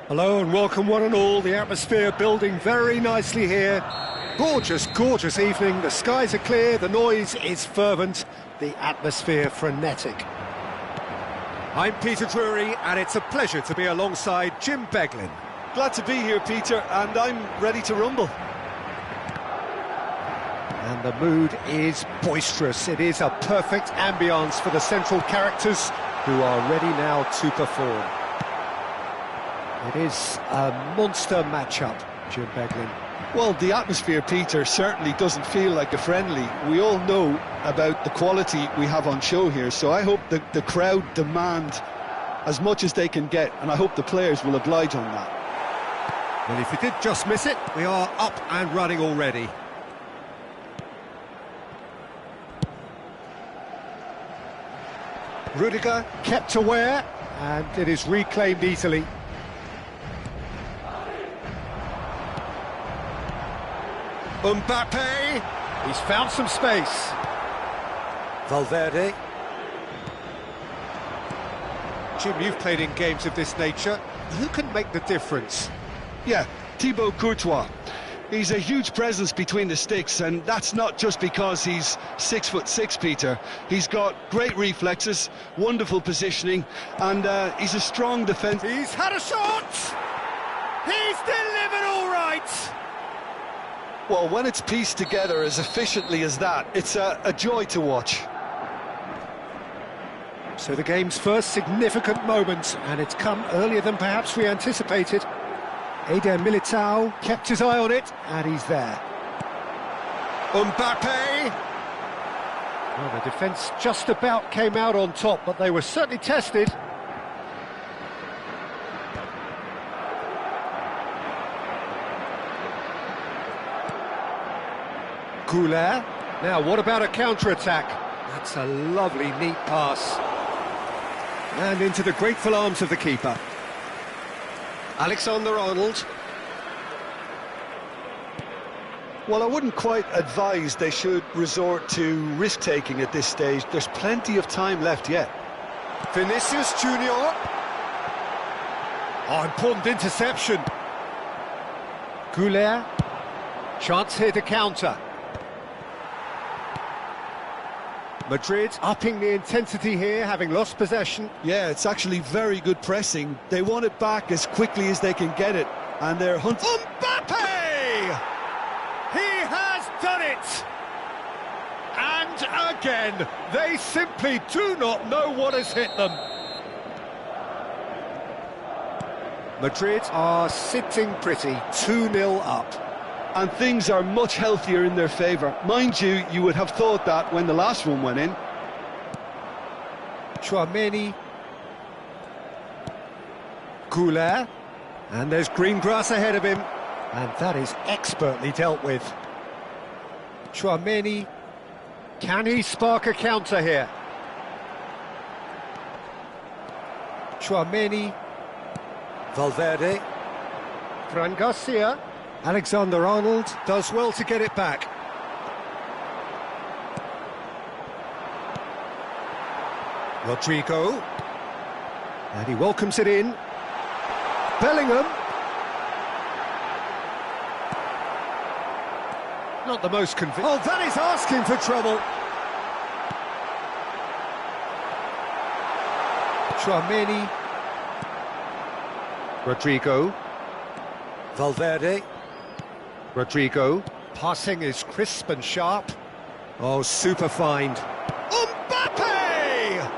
Hello and welcome one and all, the atmosphere building very nicely here. Gorgeous, gorgeous evening, the skies are clear, the noise is fervent, the atmosphere frenetic. I'm Peter Drury and it's a pleasure to be alongside Jim Beglin. Glad to be here, Peter, and I'm ready to rumble. And the mood is boisterous, it is a perfect ambience for the central characters who are ready now to perform. It is a monster matchup, Jim Beglin. Well, the atmosphere, Peter, certainly doesn't feel like a friendly. We all know about the quality we have on show here, so I hope the crowd demand as much as they can get, and I hope the players will oblige on that. Well, if you did just miss it, we are up and running already. Rudiger kept aware, and it is reclaimed easily. Mbappe, he's found some space. Valverde. Jim, you've played in games of this nature. Who can make the difference? Yeah, Thibaut Courtois. He's a huge presence between the sticks, and that's not just because he's 6'6", Peter. He's got great reflexes, wonderful positioning, and he's a strong defender. He's had a shot! He's delivered all right! Well, when it's pieced together as efficiently as that, it's a joy to watch. So the game's first significant moment, and it's come earlier than perhaps we anticipated. Eder Militao kept his eye on it, and he's there. Mbappe! Well, the defence just about came out on top, but they were certainly tested. Goulet. Now, what about a counter-attack? That's a lovely, neat pass. And into the grateful arms of the keeper. Alexander-Arnold. Well, I wouldn't quite advise they should resort to risk-taking at this stage. There's plenty of time left yet. Vinicius Junior. Oh, important interception. Goulet. Chance here to counter. Madrid upping the intensity here, having lost possession. Yeah, it's actually very good pressing. They want it back as quickly as they can get it, and they're hunting. Mbappe! He has done it! And again, they simply do not know what has hit them. Madrid are sitting pretty, 2-0 up. And things are much healthier in their favour. Mind you, you would have thought that when the last one went in. Tchouaméni. Goulet. And there's green grass ahead of him. And that is expertly dealt with. Tchouaméni. Can he spark a counter here? Tchouaméni. Valverde. Fran Garcia. Alexander-Arnold does well to get it back. Rodrigo. And he welcomes it in. Bellingham. Not the most convincing. Oh, that is asking for trouble. Tchouaméni. Rodrigo. Valverde. Rodrigo. Passing is crisp and sharp. Oh, super find. Mbappe!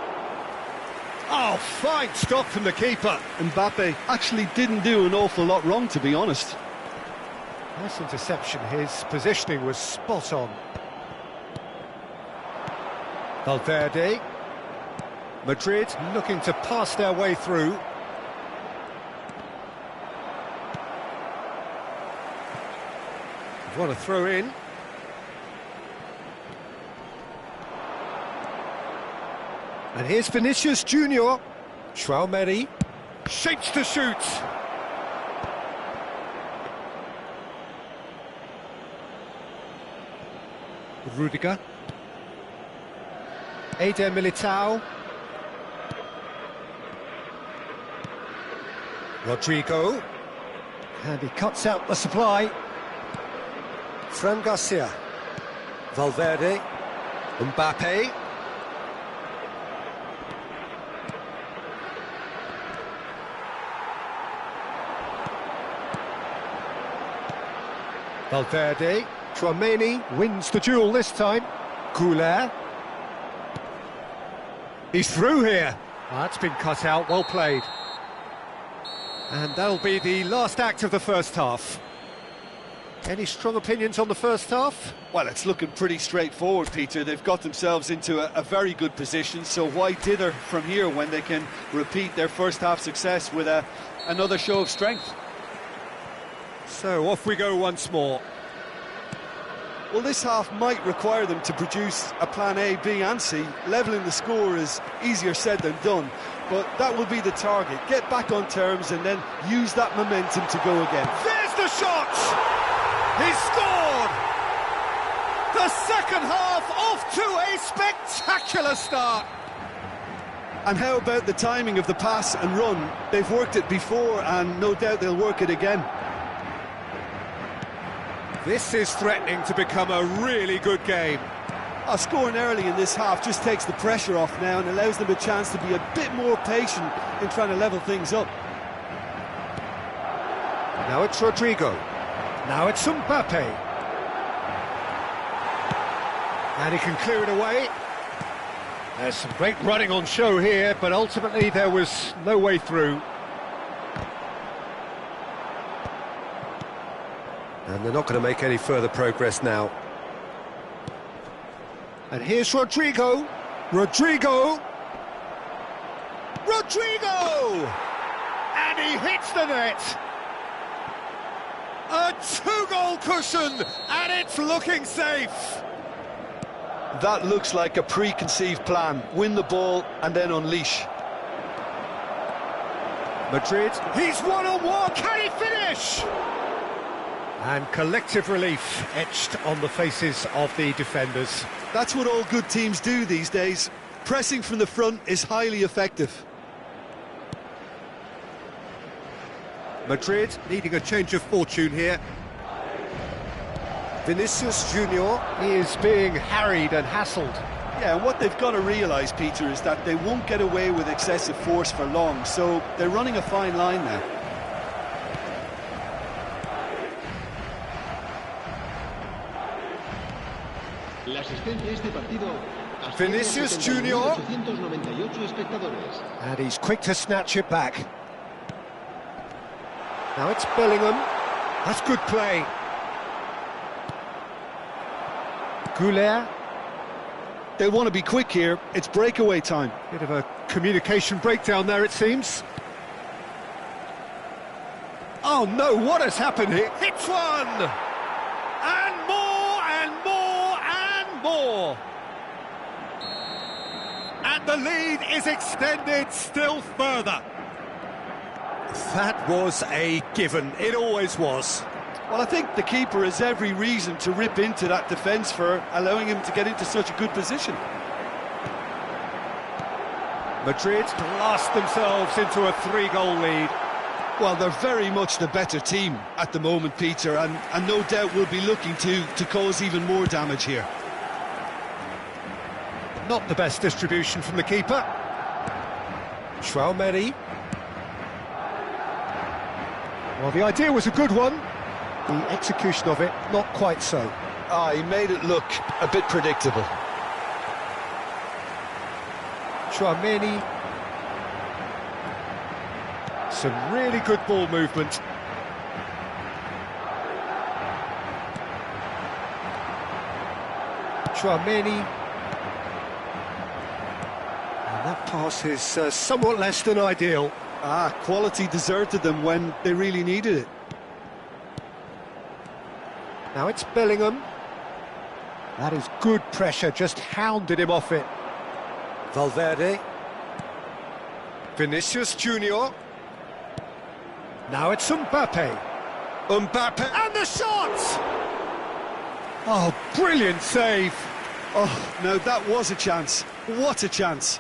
Oh, fine stop from the keeper. Mbappe actually didn't do an awful lot wrong, to be honest. Nice interception. His positioning was spot on. Valverde. Madrid looking to pass their way through. What a throw in. And here's Vinicius Junior. Tchouaméni shapes to shoot. Rudiger. Eder Militao. Rodrigo. And he cuts out the supply. Fran Garcia. Valverde. Mbappe. Valverde. Tchouaméni wins the duel this time. Goulet. He's through here. That's been cut out, well played. And that'll be the last act of the first half. Any strong opinions on the first half? Well, it's looking pretty straightforward, Peter. They've got themselves into a very good position, so why dither from here when they can repeat their first half success with another show of strength? So off we go once more. Well, this half might require them to produce a plan A, B and C. Levelling the score is easier said than done, but that will be the target. Get back on terms and then use that momentum to go again. There's the shot! He scored! The second half off to a spectacular start! And how about the timing of the pass and run? They've worked it before and no doubt they'll work it again. This is threatening to become a really good game. Scoring early in this half just takes the pressure off now and allows them a chance to be a bit more patient in trying to level things up. Now it's Rodrigo. Now it's Mbappe. And he can clear it away. There's some great running on show here, but ultimately there was no way through. And they're not going to make any further progress now. And here's Rodrigo. Rodrigo! Rodrigo! And he hits the net! A two-goal cushion, and it's looking safe! That looks like a preconceived plan. Win the ball and then unleash. Madrid, he's one-on-one, can he finish? And collective relief etched on the faces of the defenders. That's what all good teams do these days. Pressing from the front is highly effective. Madrid needing a change of fortune here. Vinicius Junior is being harried and hassled. Yeah, and what they've got to realise, Peter, is that they won't get away with excessive force for long, so they're running a fine line now. Vinicius Junior. And he's quick to snatch it back. Now it's Bellingham. That's good play. Goulet. They want to be quick here. It's breakaway time. Bit of a communication breakdown there, it seems. Oh no, what has happened here? Hits one! And more, and more, and more! And the lead is extended still further. That was a given, it always was. Well, I think the keeper has every reason to rip into that defence for allowing him to get into such a good position. Madrid blast themselves into a 3-goal lead. Well, they're very much the better team at the moment, Peter, and no doubt will be looking to cause even more damage here. Not the best distribution from the keeper. Tchouaméni. Well, the idea was a good one. The execution of it, not quite so. He made it look a bit predictable. Tchouaméni. Some really good ball movement. Tchouaméni. And that pass is somewhat less than ideal. Quality deserted them when they really needed it. Now it's Bellingham. That is good pressure, just hounded him off it. Valverde. Vinicius Junior. Now it's Mbappe. Mbappe, and the shot! Oh, brilliant save. Oh, no, that was a chance. What a chance.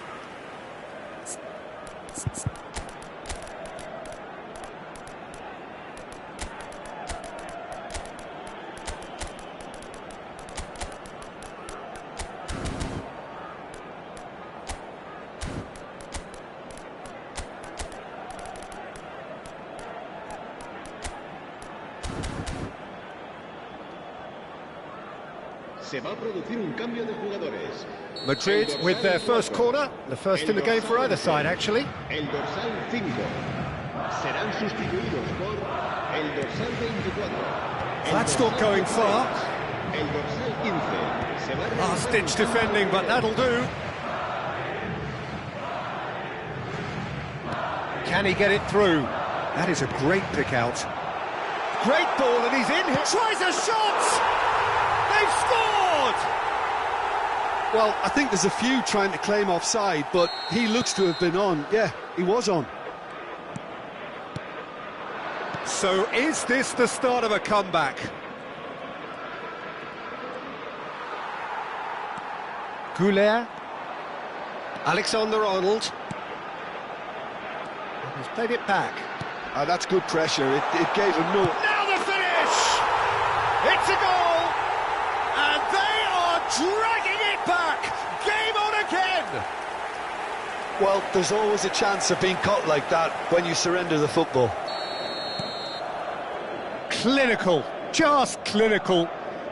Se va a producir un cambio de jugadores. Madrid with their first corner, the first in the game for either side, actually. El dorsal 5. Serán sustituidos por el dorsal 24. That's not going far. El dorsal 15. Se va a Last-ditch defending, but that'll do. Can he get it through? That is a great pick out. Great ball, and he's in here. Tries a shot! They've scored! Well, I think there's a few trying to claim offside, but he looks to have been on. Yeah, he was on. So is this the start of a comeback? Goulet. Alexander-Arnold. He's played it back. That's good pressure. It gave him no... Now the finish! It's a goal! And they are dragging it back! Game on again! Well, there's always a chance of being caught like that when you surrender the football. Clinical, just clinical.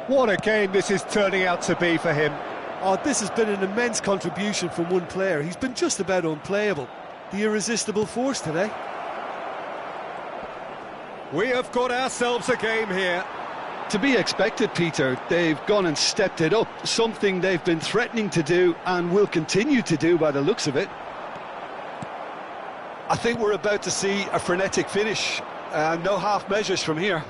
What a game this is turning out to be for him. Oh, this has been an immense contribution from one player. He's been just about unplayable. The irresistible force today. We have got ourselves a game here. To be expected, Peter. They've gone and stepped it up, something they've been threatening to do and will continue to do by the looks of it. I think we're about to see a frenetic finish. No half measures from here.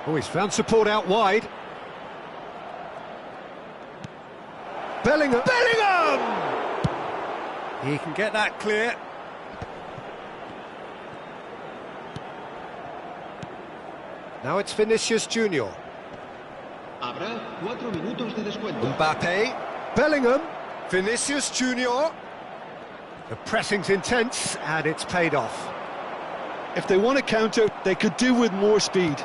Oh, he's found support out wide. Bellingham! He can get that clear. Now it's Vinicius Junior. Habrá 4 minutos de descuento. Mbappe. Bellingham. Vinicius Junior. The pressing's intense and it's paid off. If they want to counter, they could do with more speed.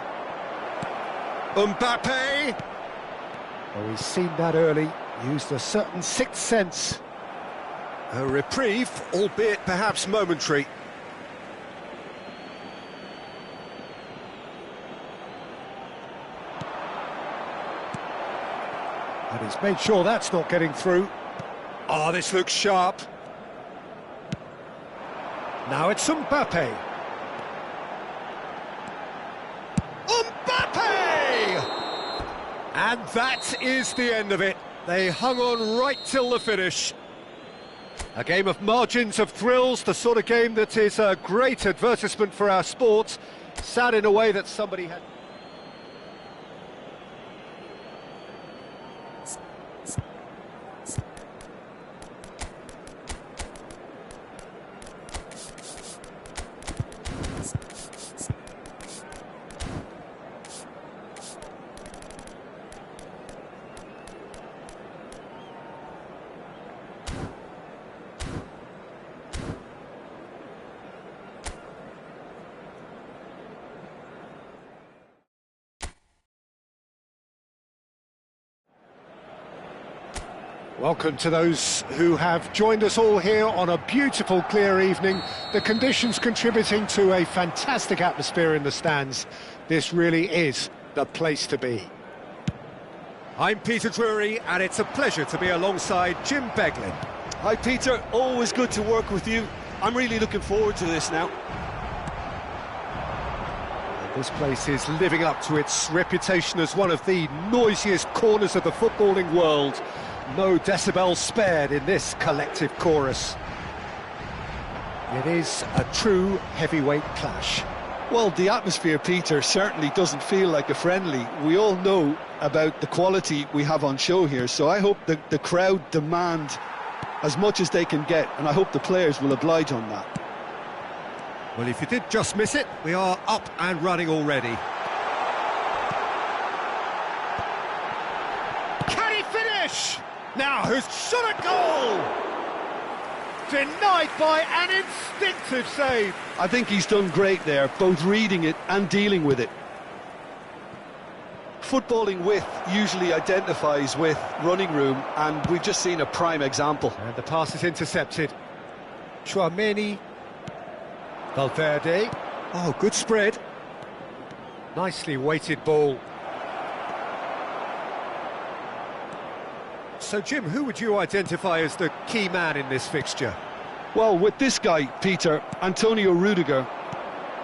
Mbappe. Oh, he's seen that early. Used a certain sixth sense. A reprieve, albeit perhaps momentary. And he's made sure that's not getting through. Oh, this looks sharp. Now it's Mbappe. And that is the end of it. They hung on right till the finish. A game of margins, of thrills, the sort of game that is a great advertisement for our sport. Sad in a way that somebody had... Welcome to those who have joined us all here on a beautiful, clear evening. The conditions contributing to a fantastic atmosphere in the stands. This really is the place to be. I'm Peter Drury, and it's a pleasure to be alongside Jim Beglin. Hi, Peter. Always good to work with you. I'm really looking forward to this now. This place is living up to its reputation as one of the noisiest corners of the footballing world. No decibels spared in this collective chorus. It is a true heavyweight clash. Well, the atmosphere, Peter, certainly doesn't feel like a friendly. We all know about the quality we have on show here, so I hope the crowd demand as much as they can get, and I hope the players will oblige on that. Well, if you did just miss it, we are up and running already. Can he finish? Now, who's shot a goal? Denied by an instinctive save. I think he's done great there, both reading it and dealing with it. Footballing width usually identifies with running room, and we've just seen a prime example. And the pass is intercepted. Chouameni. Valverde. Oh, good spread. Nicely weighted ball. So, Jim, who would you identify as the key man in this fixture? Well, with this guy, Peter, Antonio Rudiger,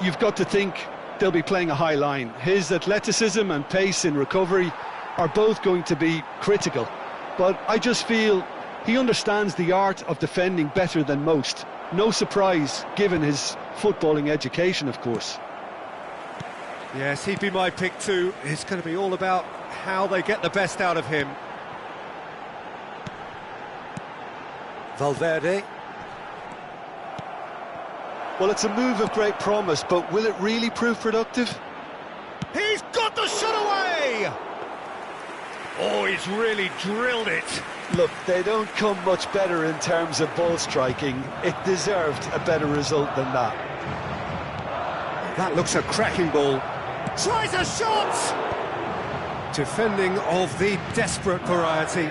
you've got to think they'll be playing a high line. His athleticism and pace in recovery are both going to be critical. But I just feel he understands the art of defending better than most. No surprise, given his footballing education, of course. Yes, he'd be my pick too. It's going to be all about how they get the best out of him. Valverde. Well, it's a move of great promise, but will it really prove productive? He's got the shot away! Oh, he's really drilled it. Look, they don't come much better in terms of ball striking. It deserved a better result than that. That looks a cracking ball. Tries a shot! Defending of the desperate variety.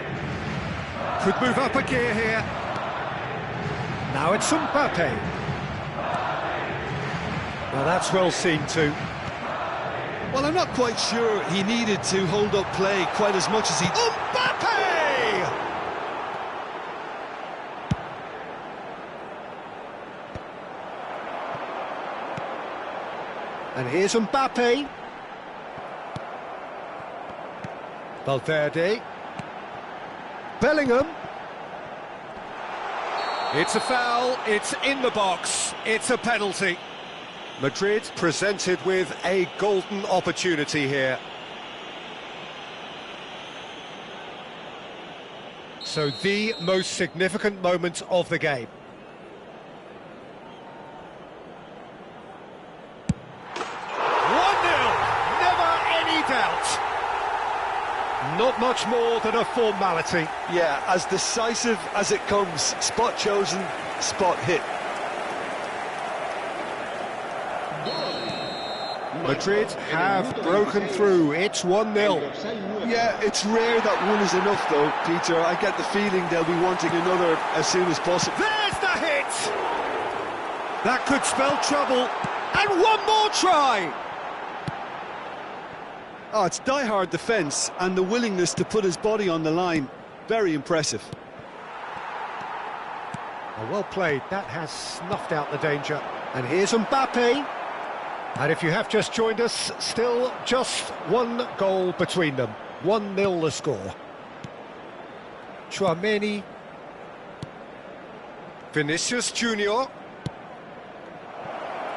Could move up a gear here. Now it's Mbappe. Now that's well seen too. Well, I'm not quite sure he needed to hold up play quite as much as he... Mbappe! And here's Mbappe. Valverde. Bellingham. It's a foul, it's in the box, it's a penalty. Madrid presented with a golden opportunity here. So the most significant moment of the game. Not much more than a formality. Yeah, as decisive as it comes. Spot chosen, spot hit. Madrid have broken through. It's 1-0. Yeah, it's rare that one is enough, though, Peter. I get the feeling they'll be wanting another as soon as possible. There's the hit! That could spell trouble. And one more try! Oh, it's die-hard defence and the willingness to put his body on the line. Very impressive. Well played. That has snuffed out the danger. And here's Mbappe. And if you have just joined us, still just one goal between them. 1-0 the score. Tchouaméni. Vinicius Junior.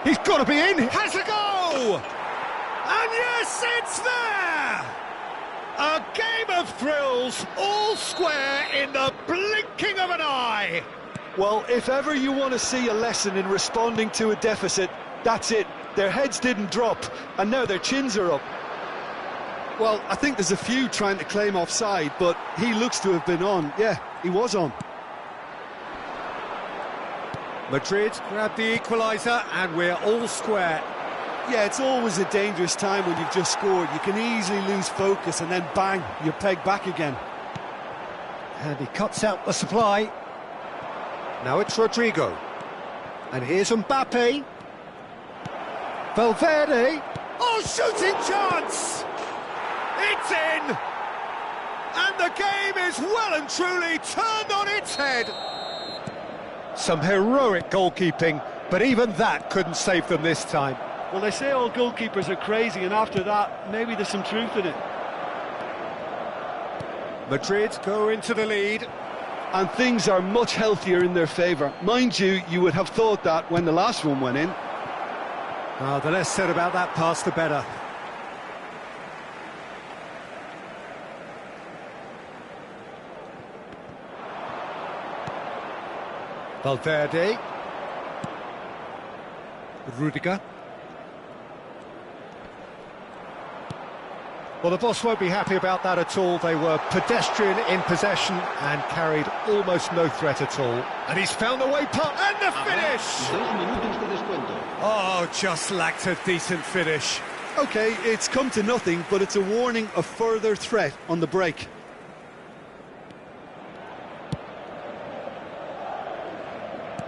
He's got to be in. Has a go! And yes, it's there! A game of thrills, all square in the blinking of an eye. Well, if ever you want to see a lesson in responding to a deficit, that's it. Their heads didn't drop, and now their chins are up. Well, I think there's a few trying to claim offside, but he looks to have been on. Yeah, he was on. Madrid grabbed the equaliser, and we're all square. Yeah, it's always a dangerous time when you've just scored. You can easily lose focus and then bang, you're pegged back again. And he cuts out the supply. Now it's Rodrigo. And here's Mbappe. Valverde. Oh, shooting chance! It's in! And the game is well and truly turned on its head. Some heroic goalkeeping, but even that couldn't save them this time. Well, they say all goalkeepers are crazy, and after that, maybe there's some truth in it. Madrid go into the lead. And things are much healthier in their favour. Mind you, you would have thought that when the last one went in. Oh, the less said about that pass, the better. Valverde. Rudiger. Well, the boss won't be happy about that at all. They were pedestrian in possession and carried almost no threat at all. And he's found the way past. And the finish! 2 minutos de descuento. Oh, just lacked a decent finish. OK, it's come to nothing, but it's a warning of further threat on the break.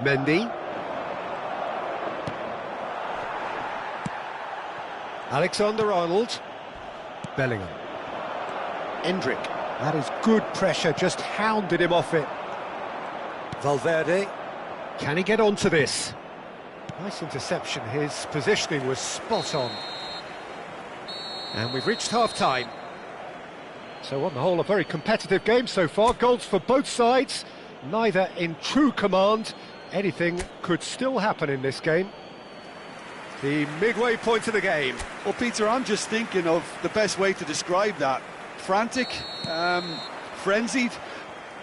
Mendy. Alexander-Arnold. Bellingham. Endrick. That is good pressure, just hounded him off it. Valverde. Can he get onto this? Nice interception, his positioning was spot on. And we've reached half-time. So on the whole, a very competitive game so far. Goals for both sides, neither in true command. Anything could still happen in this game. The midway point of the game. Well, Peter, I'm just thinking of the best way to describe that. Frantic, frenzied.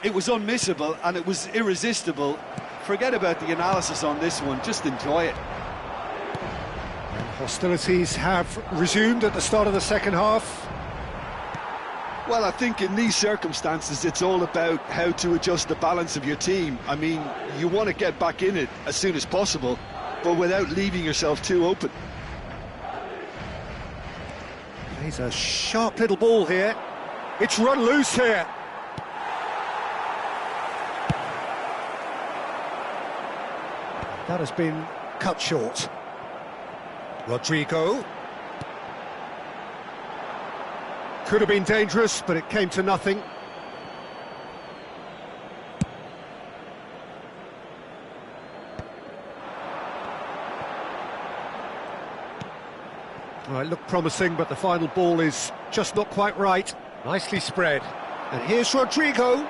It was unmissable and it was irresistible. Forget about the analysis on this one, just enjoy it. And hostilities have resumed at the start of the second half. Well, I think in these circumstances it's all about how to adjust the balance of your team. I mean, you want to get back in it as soon as possible, but without leaving yourself too open. He's a sharp little ball here. It's run loose here. That has been cut short. Rodrigo. Could have been dangerous, but it came to nothing. Well, it looked promising, but the final ball is just not quite right. Nicely spread. And here's Rodrigo.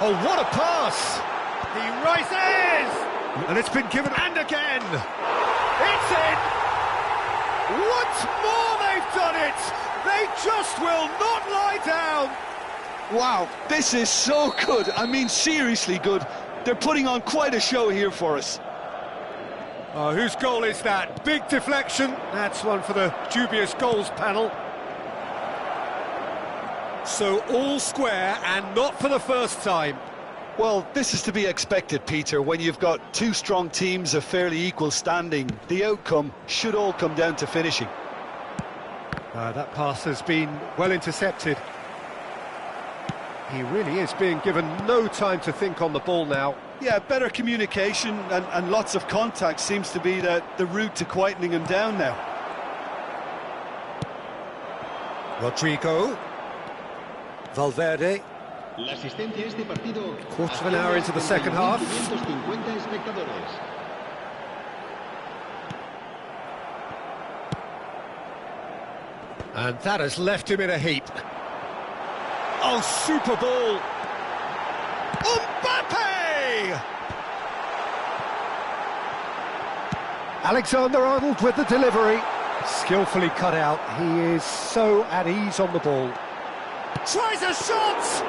Oh, what a pass! He rises! And it's been given, and again! It's in! Once more they've done it! They just will not lie down! Wow, this is so good. I mean, seriously good. They're putting on quite a show here for us. Oh, whose goal is that? Big deflection. That's one for the dubious goals panel. So all square, and not for the first time. Well, this is to be expected, Peter. When you've got two strong teams of fairly equal standing, the outcome should all come down to finishing. That pass has been well intercepted. He really is being given no time to think on the ball now. Yeah, better communication and lots of contact seems to be the route to quietening him down now. Rodrigo. Valverde. Quarter of an hour into the second half. And that has left him in a heap. Oh, super ball! Mbappe! Alexander-Arnold with the delivery. Skillfully cut out. He is so at ease on the ball. Tries a shot!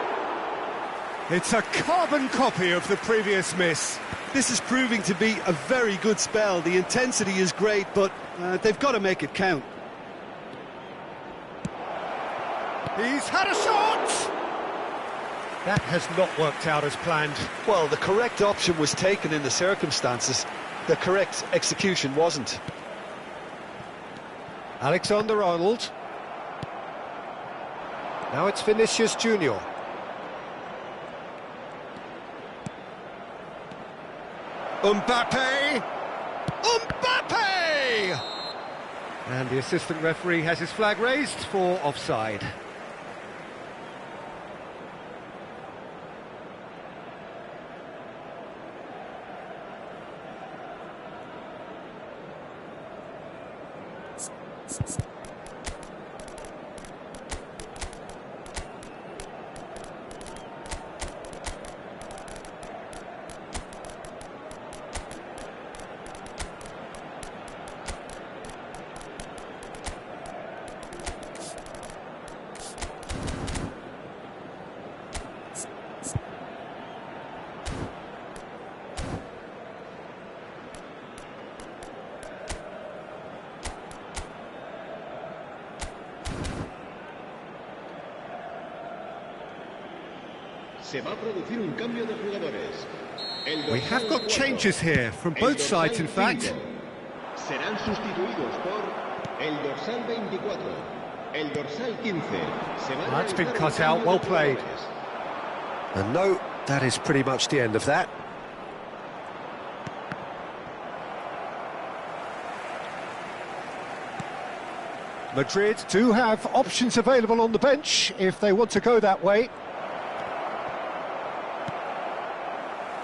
It's a carbon copy of the previous miss. This is proving to be a very good spell. The intensity is great, but they've got to make it count. He's had a shot! That has not worked out as planned. Well, the correct option was taken in the circumstances. The correct execution wasn't. Alexander-Arnold. Now it's Vinicius Junior. Mbappe! Mbappe! And the assistant referee has his flag raised for offside. We have got changes here from both sides, in fact. Serán sustituidos por el dorsal 24, el dorsal 15. That's been cut out, well played. And no, that is pretty much the end of that. Madrid do have options available on the bench if they want to go that way.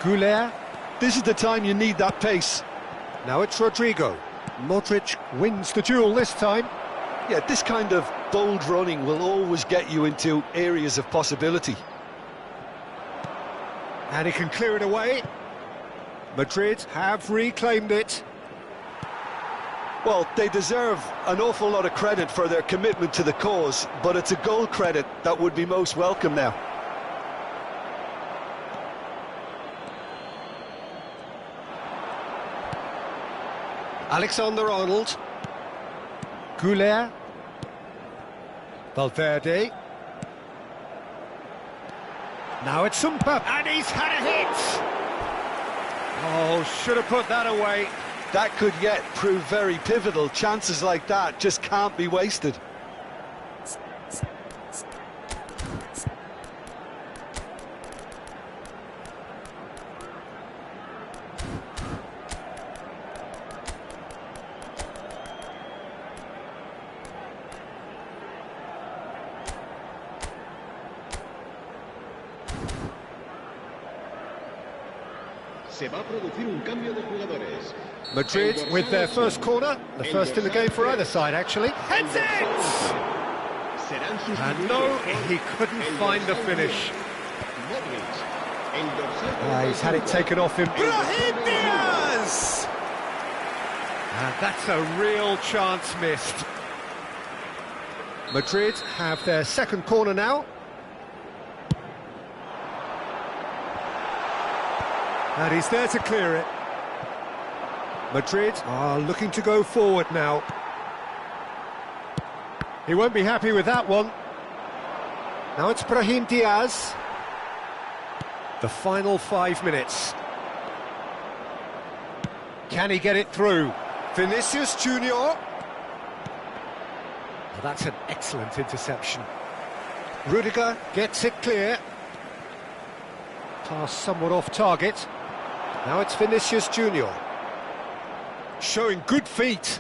Goulet. This is the time you need that pace. Now it's Rodrigo. Modric wins the duel this time. Yeah, this kind of bold running will always get you into areas of possibility. And he can clear it away. Madrid have reclaimed it. Well, they deserve an awful lot of credit for their commitment to the cause, but it's a goal credit that would be most welcome now. Alexander-Arnold. Goulet. Valverde. Now it's Sumpa, and he's had a hit! Oh, should have put that away. That could yet prove very pivotal. Chances like that just can't be wasted. Se va a producir un cambio de jugadores. Madrid with their first corner, the first in the game for either side actually. Heads it! And no, he couldn't find the finish. He's had it taken off him. Brahim Diaz! And that's a real chance missed. Madrid have their second corner now. And he's there to clear it. Madrid are looking to go forward now. He won't be happy with that one. Now it's Brahim Diaz. The final 5 minutes. Can he get it through? Vinicius Junior. Oh, that's an excellent interception. Rudiger gets it clear. Pass somewhat off target. Now it's Vinicius Junior. Showing good feet.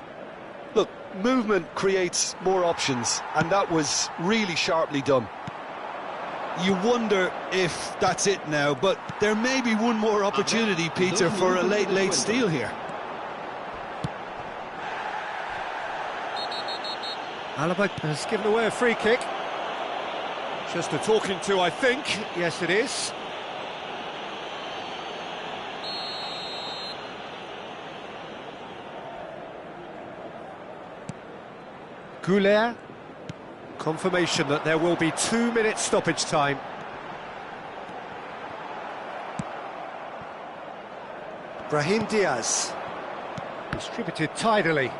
Look, movement creates more options, and that was really sharply done. You wonder if that's it now, but there may be one more opportunity, Peter, for a late steal here. Alaba has given away a free kick. Just a talking to, I think. Yes, it is. Goulet. Confirmation that there will be 2 minutes stoppage time. Brahim Diaz. Distributed tidily.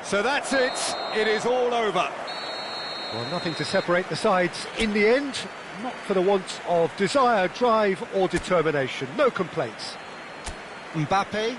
So that's it. It is all over. Well, nothing to separate the sides in the end. Not for the want of desire, drive or determination. No complaints. Mbappe.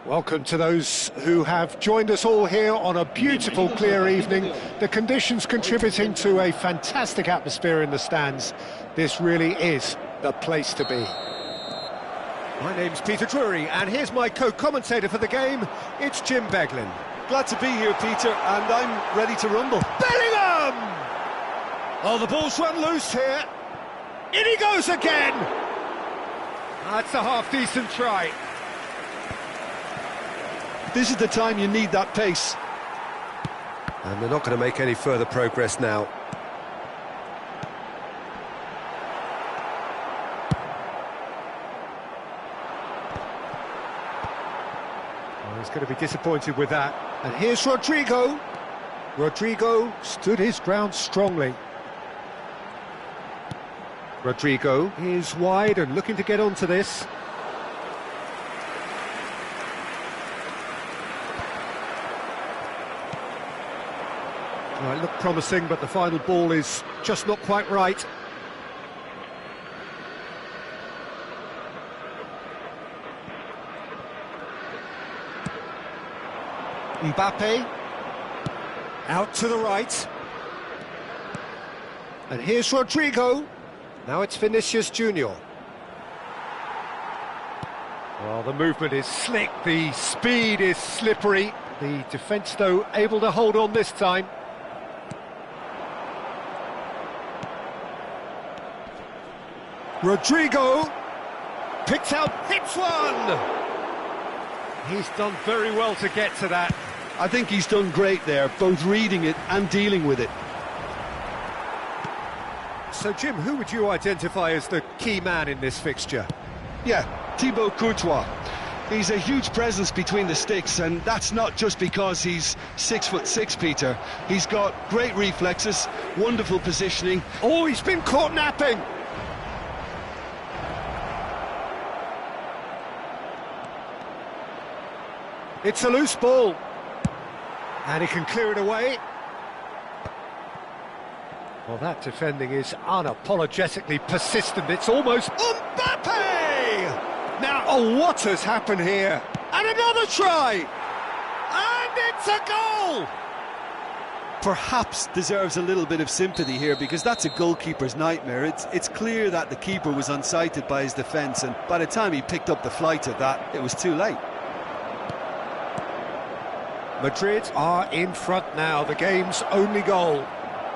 Welcome to those who have joined us all here on a beautiful, clear evening. The conditions contributing to a fantastic atmosphere in the stands. This really is the place to be. My name's Peter Drury, and here's my co-commentator for the game. It's Jim Beglin. Glad to be here, Peter, and I'm ready to rumble. Bellingham! Oh, the ball's run loose here. In he goes again! That's a half-decent try. This is the time you need that pace. And they're not going to make any further progress now. going to be disappointed with that. And here's Rodrigo. Rodrigo stood his ground strongly. Rodrigo is wide and looking to get onto this. Well, it looked promising, but the final ball is just not quite right. Mbappe, out to the right. And here's Rodrigo. Now it's Vinicius Junior. Well, the movement is slick, the speed is slippery. The defence, though, able to hold on this time. Rodrigo picks out, hits one! He's done very well to get to that. I think he's done great there, both reading it and dealing with it. So, Jim, who would you identify as the key man in this fixture? Yeah, Thibaut Courtois. He's a huge presence between the sticks, and that's not just because he's 6'6", Peter. He's got great reflexes, wonderful positioning. Oh, he's been caught napping! It's a loose ball. And he can clear it away. Well, that defending is unapologetically persistent. It's almost Mbappe! Now, oh, what has happened here? And another try! And it's a goal! Perhaps deserves a little bit of sympathy here, because that's a goalkeeper's nightmare. It's clear that the keeper was unsighted by his defence, and by the time he picked up the flight of that, it was too late. Madrid are in front now, the game's only goal.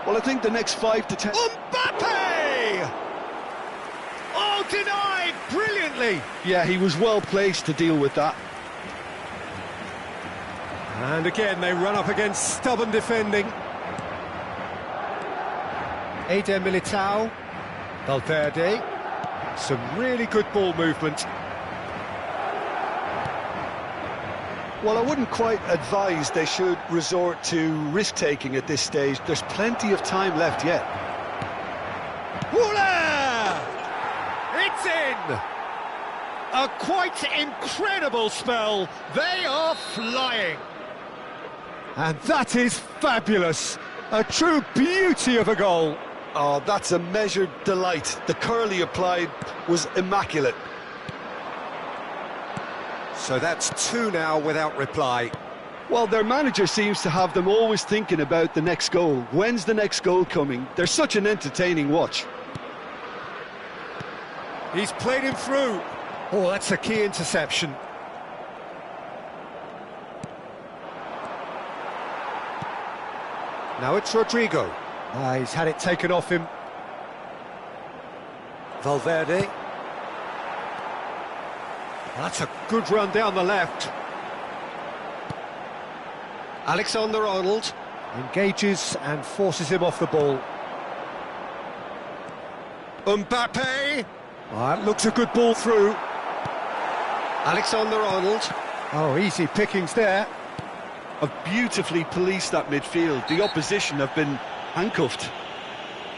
Well, I think the next 5 to 10... Mbappe! Oh, denied brilliantly! Yeah, he was well placed to deal with that. And again, they run up against stubborn defending. Eder Militao, Valverde, some really good ball movement. Well, I wouldn't quite advise they should resort to risk-taking at this stage. There's plenty of time left yet. Voila! It's in! A quite incredible spell. They are flying. And that is fabulous. A true beauty of a goal. Oh, that's a measured delight. The curl he applied was immaculate. So that's 2 now without reply. Well, their manager seems to have them always thinking about the next goal. When's the next goal coming? They're such an entertaining watch. He's played him through. Oh, that's a key interception. Now it's Rodrigo. He's had it taken off him. Valverde. That's a good run down the left. Alexander-Arnold engages and forces him off the ball. Mbappe. That looks a good ball through. Alexander-Arnold. Oh, easy pickings there. Have beautifully policed that midfield. The opposition have been handcuffed.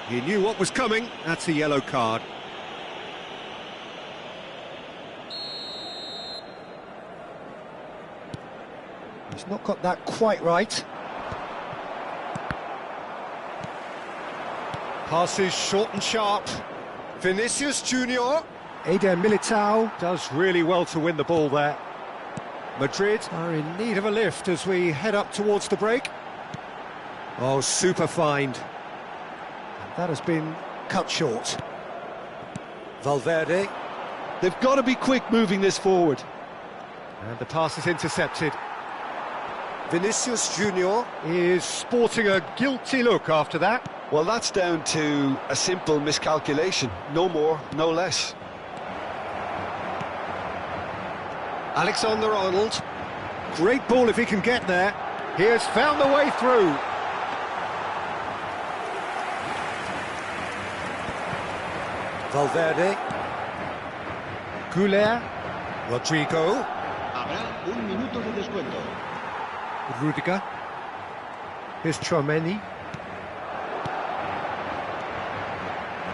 He knew what was coming. That's a yellow card. He's not got that quite right. Passes short and sharp. Vinicius Junior. Eder Militao does really well to win the ball there. Madrid are in need of a lift as we head up towards the break. Oh, super find. And that has been cut short. Valverde. They've got to be quick moving this forward. And the pass is intercepted. Vinicius Junior is sporting a guilty look after that. Well, that's down to a simple miscalculation. No more, no less. Alexander-Arnold. Great ball if he can get there. He has found the way through. Valverde. Goulet. Rodrigo. Habrá Un minuto de descuento. Rudiger. Here's Tchouaméni.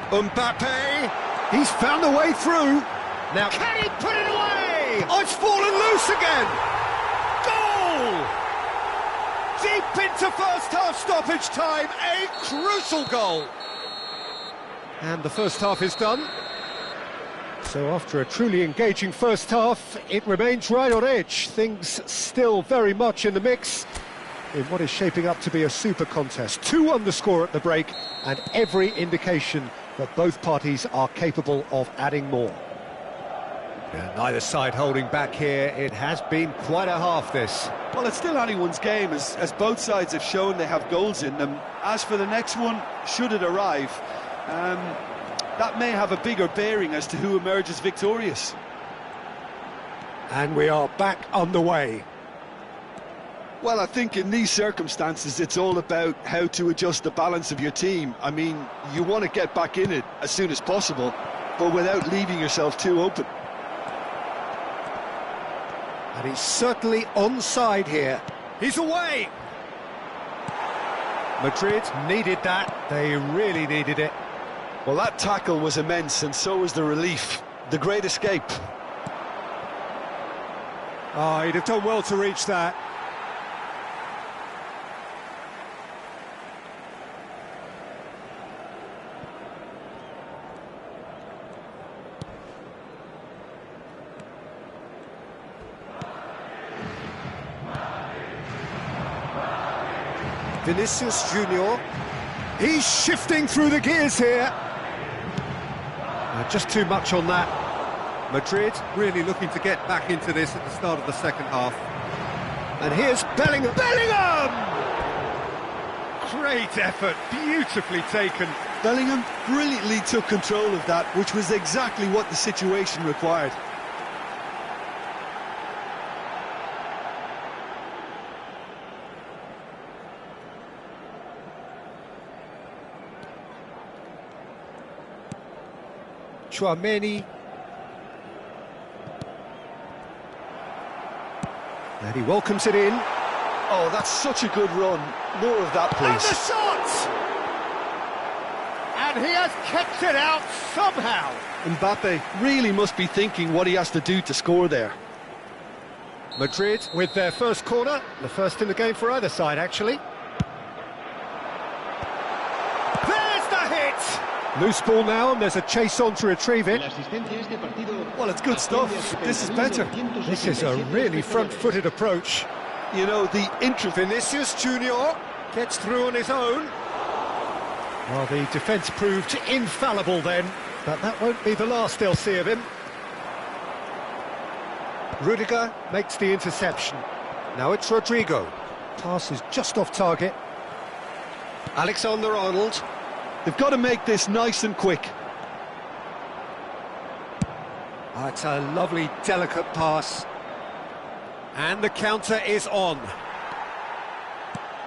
Mbappe. He's found a way through. Now, can he put it away? Oh, it's fallen loose again. Goal! Deep into first half stoppage time. A crucial goal. And the first half is done. So after a truly engaging first half, it remains right on edge. Things still very much in the mix in what is shaping up to be a super contest. 2-1 the score at the break, and every indication that both parties are capable of adding more. Yeah, neither side holding back here. It has been quite a half, this. Well, it's still anyone's game, as both sides have shown they have goals in them. As for the next one, should it arrive, that may have a bigger bearing as to who emerges victorious. And we are back underway. Well, I think in these circumstances, it's all about how to adjust the balance of your team. I mean, you want to get back in it as soon as possible, but without leaving yourself too open. And he's certainly onside here. He's away! Madrid needed that. They really needed it. Well, that tackle was immense, and so was the relief. The great escape. Oh, he'd have done well to reach that. Vinicius Junior. He's shifting through the gears here. Just too much on that. Madrid really looking to get back into this at the start of the second half. And here's Bellingham. Bellingham! Great effort, beautifully taken. Bellingham brilliantly took control of that, which was exactly what the situation required. Tchouaméni. And he welcomes it in. Oh, that's such a good run. More of that, please. And the shot! And he has kept it out somehow. Mbappe really must be thinking what he has to do to score there. Madrid with their first corner, the first in the game for either side, actually. There's the hit! Loose ball now, and there's a chase on to retrieve it. Well, it's good stuff. This is better. This is a really front-footed approach. You know, the Vinicius Junior gets through on his own. Well, the defence proved infallible then, but that won't be the last they'll see of him. Rudiger makes the interception. Now it's Rodrigo. Pass is just off target. Alexander-Arnold. They've got to make this nice and quick. Oh, it's a lovely, delicate pass. And the counter is on.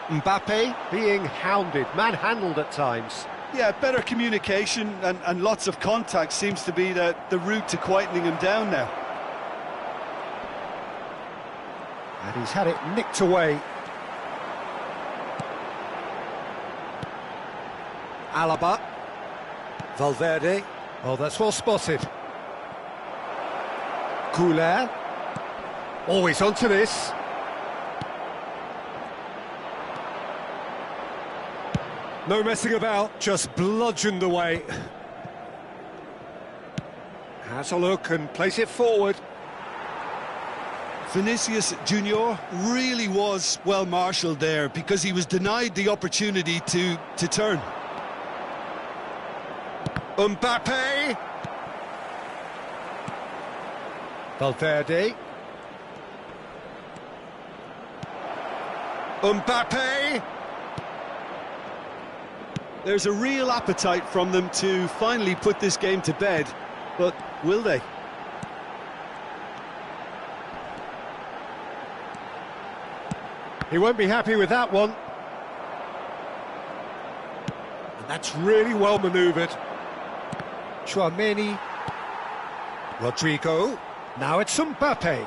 Mbappe being hounded, manhandled at times. Yeah, better communication and lots of contact seems to be the route to quietening him down now. And he's had it nicked away. Alaba. Valverde. Oh, that's well spotted. Couler. Always onto this. No messing about, just bludgeoned away. Has a look and plays it forward. Vinicius Junior really was well marshalled there because he was denied the opportunity to turn. Mbappe. Valverde. Mbappe. There's a real appetite from them to finally put this game to bed, but will they? He won't be happy with that one. And that's really well manoeuvred. Tchouaméni. Rodrigo. Now it's Mbappe.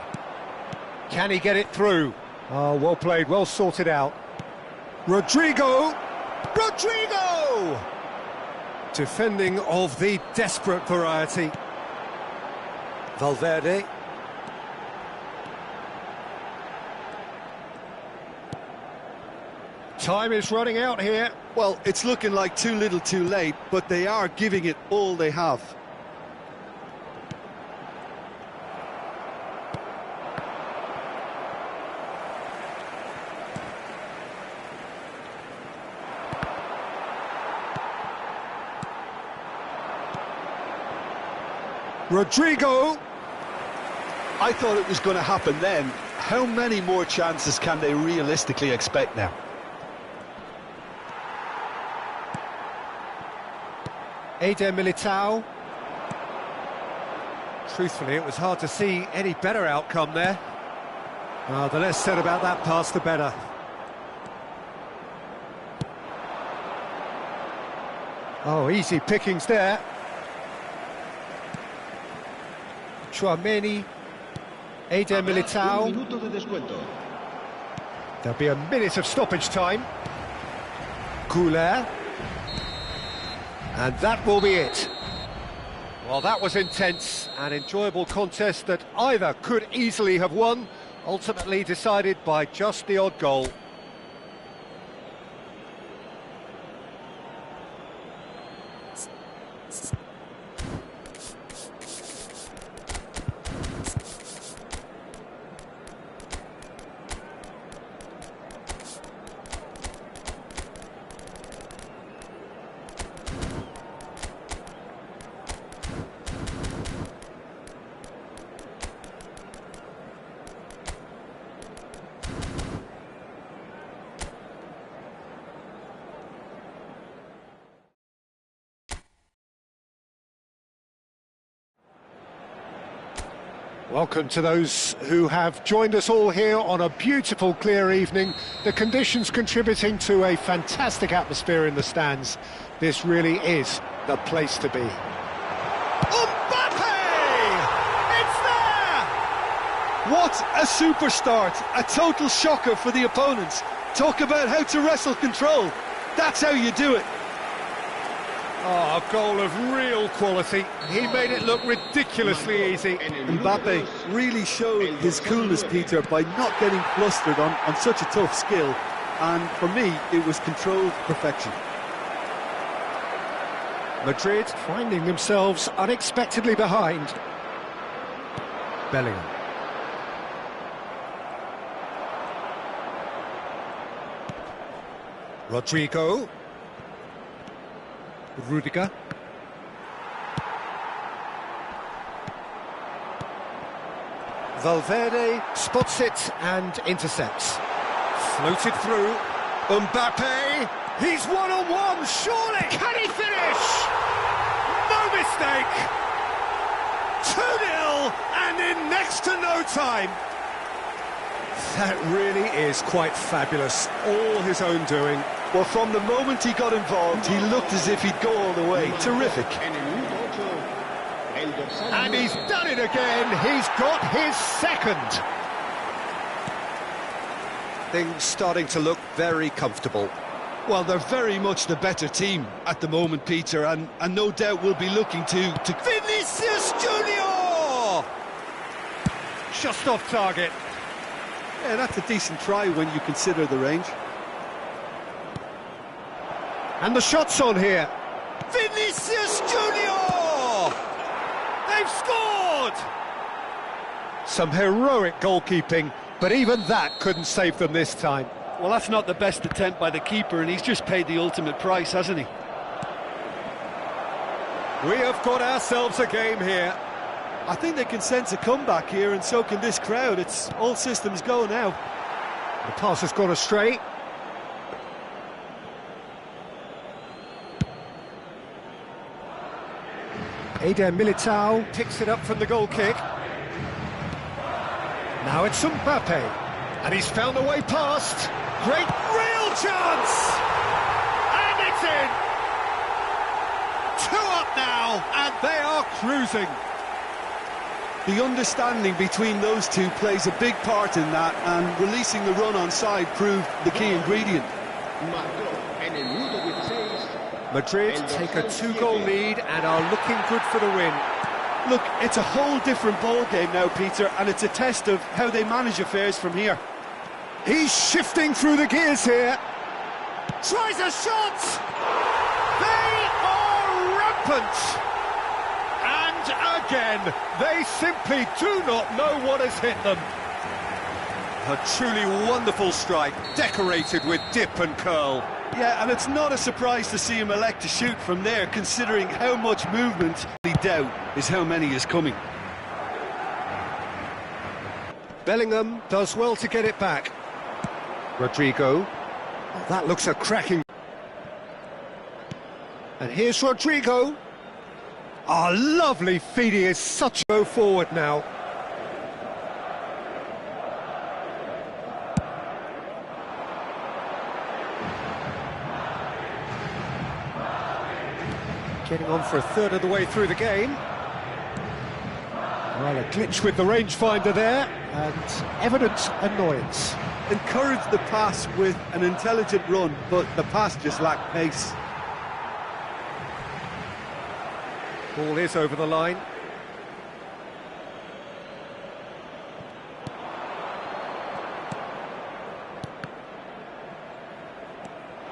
Can he get it through? Oh, well played, well sorted out. Rodrigo! Rodrigo! Defending of the desperate variety. Valverde. Time is running out here. Well, it's looking like too little too late, but they are giving it all they have. Rodrigo! I thought it was going to happen then. How many more chances can they realistically expect now? Eder Militao. Truthfully, it was hard to see any better outcome there. The less said about that pass, the better. Oh, easy pickings there. Tchouaméni. Eder Militao. There'll be a minute of stoppage time. Couler. And that will be it. Well, that was intense, an enjoyable contest that either could easily have won, ultimately decided by just the odd goal. Welcome to those who have joined us all here on a beautiful, clear evening. The conditions contributing to a fantastic atmosphere in the stands. This really is the place to be. Mbappe! It's there! What a super start! A total shocker for the opponents. Talk about how to wrestle control. That's how you do it. Oh, a goal of real quality. He made it look ridiculously easy. Mbappe really showed his coolness, Peter, by not getting flustered on such a tough skill. And for me, it was controlled perfection. Madrid finding themselves unexpectedly behind. Bellingham. Rodrigo. Rudiger. Valverde spots it and intercepts. Floated through. Mbappe. He's one-on-one, surely! Can he finish? No mistake! 2-0 and in next to no time. That really is quite fabulous. All his own doing. Well, from the moment he got involved, he looked as if he'd go all the way. Terrific. And he's done it again. He's got his second. Things starting to look very comfortable. Well, they're very much the better team at the moment, Peter, and no doubt will be looking to... Vinicius Junior! Just off target. Yeah, that's a decent try when you consider the range. And the shot's on here. Vinicius Junior! They've scored! Some heroic goalkeeping, but even that couldn't save them this time. Well, that's not the best attempt by the keeper, and he's just paid the ultimate price, hasn't he? We have got ourselves a game here. I think they can sense a comeback here, and so can this crowd. It's all systems go now. The pass has gone astray. Eder Militao picks it up from the goal kick. Now it's Mbappe, and he's found a way past. Great, real chance! And it's in! 2 up now, and they are cruising. The understanding between those two plays a big part in that, and releasing the run on side proved the key ingredient. Marcó en el minuto 16. Madrid take a 2-goal lead and are looking good for the win. Look, it's a whole different ball game now, Peter, and it's a test of how they manage affairs from here. He's shifting through the gears here. Tries a shot! They are rampant! And again, they simply do not know what has hit them. A truly wonderful strike, decorated with dip and curl. Yeah, and it's not a surprise to see him elect to shoot from there, considering how much movement the doubt is how many is coming. Bellingham does well to get it back. Rodrigo. Oh, that looks a cracking... And here's Rodrigo. Ah, lovely feed. He is such a go forward now. Getting on for a third of the way through the game. Well, a glitch with the rangefinder there, and evident annoyance. Encouraged the pass with an intelligent run, but the pass just lacked pace. Ball is over the line.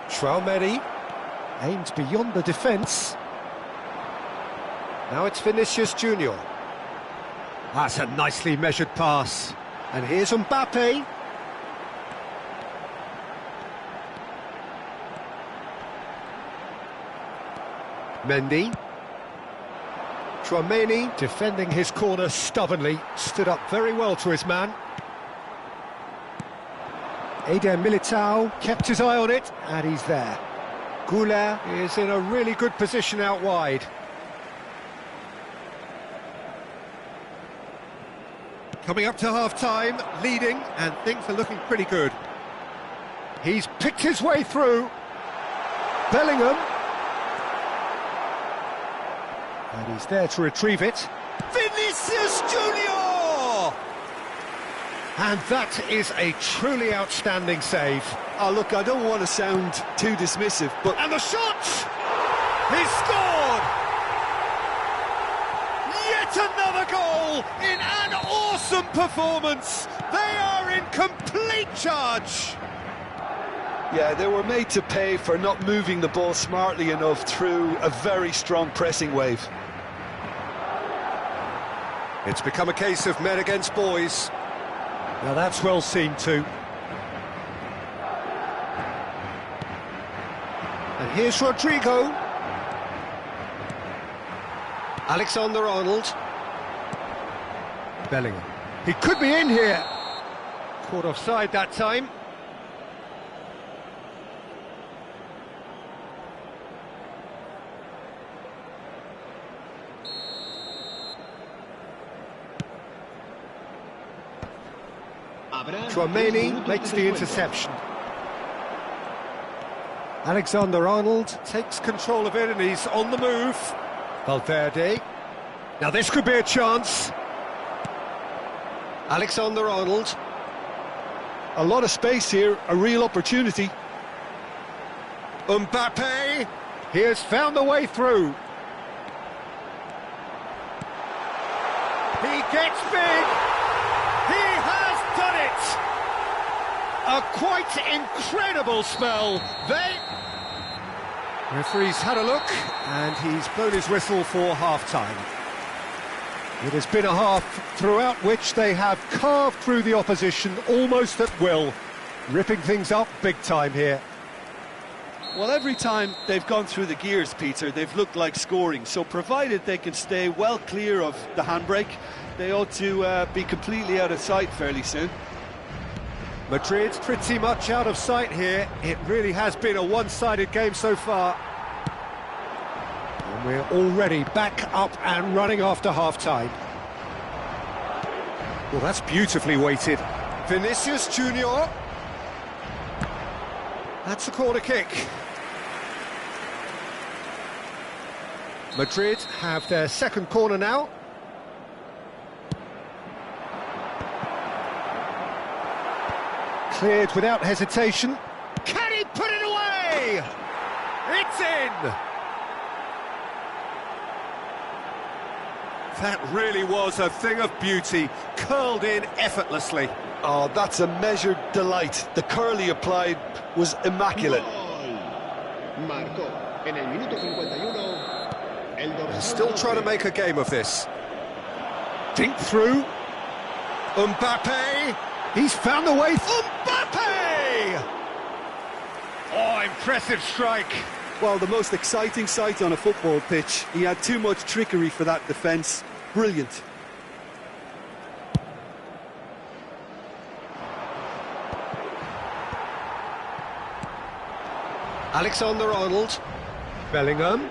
Tchouaméni aimed beyond the defence. Now it's Vinicius Junior. That's a nicely measured pass. And here's Mbappe. Mendy. Tchouaméni defending his corner stubbornly, stood up very well to his man. Eder Militao kept his eye on it, and he's there. Goulet is in a really good position out wide. Coming up to half-time, leading, and things are looking pretty good. He's picked his way through. Bellingham. And he's there to retrieve it. Vinicius Junior! And that is a truly outstanding save. Oh, look, I don't want to sound too dismissive, but... And the shot! He's scored! Yet another goal in an awesome performance. They are in complete charge. Yeah, they were made to pay for not moving the ball smartly enough through a very strong pressing wave. It's become a case of men against boys. Now that's well seen too. And here's Rodrigo. Alexander-Arnold. Bellingham. He could be in here. Caught offside that time. Tchouaméni makes the interception. Alexander-Arnold takes control of it and he's on the move. Valverde. Now this could be a chance. Alexander-Arnold. A lot of space here, a real opportunity. Mbappe. He has found the way through. He gets big. He has done it. A quite incredible spell. Referee's had a look, and he's blown his whistle for half-time. It has been a half throughout which they have carved through the opposition almost at will, ripping things up big time here. Well, every time they've gone through the gears, Peter, they've looked like scoring, so provided they can stay well clear of the handbrake, they ought to be completely out of sight fairly soon. Madrid pretty much out of sight here. It really has been a one-sided game so far. And we're already back up and running after half-time. Well, that's beautifully weighted. Vinicius Junior. That's a corner kick. Madrid have their second corner now. Cleared without hesitation. Can he put it away? It's in! That really was a thing of beauty, curled in effortlessly. Oh, that's a measured delight. The curl he applied was immaculate. Gol. Marcó en el minuto 51 el dorsal Still trying to 12. make a game of this. Dink through. Mbappe! He's found the way. Mbappe! Oh, impressive strike. Well, the most exciting sight on a football pitch. He had too much trickery for that defence. Brilliant. Alexander-Arnold. Bellingham.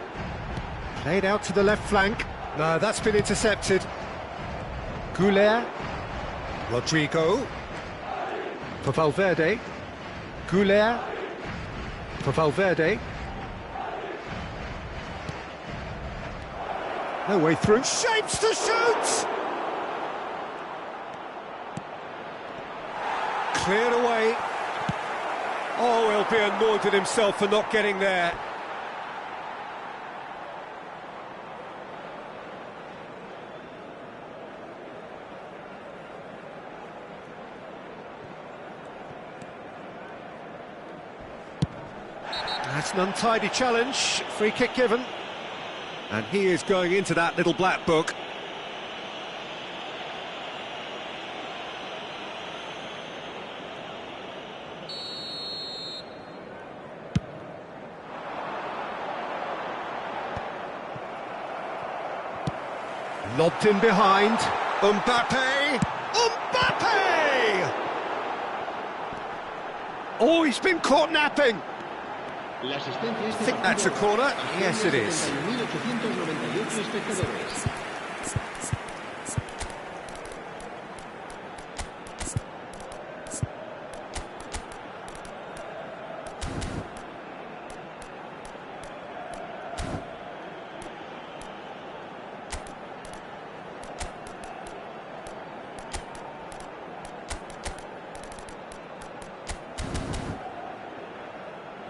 Played out to the left flank. No, that's been intercepted. Goulet. Rodrigo. For Valverde. Goulet. For Valverde. No way through. Shapes to shoot! Cleared away. Oh, he'll be annoyed with himself for not getting there. That's an untidy challenge. Free kick given. And he is going into that little black book. Lobbed in behind. Mbappe! Mbappe! Oh, he's been caught napping. La asistencia a este Think that's a partido corner? Yes, it is. 31.898 espectadores.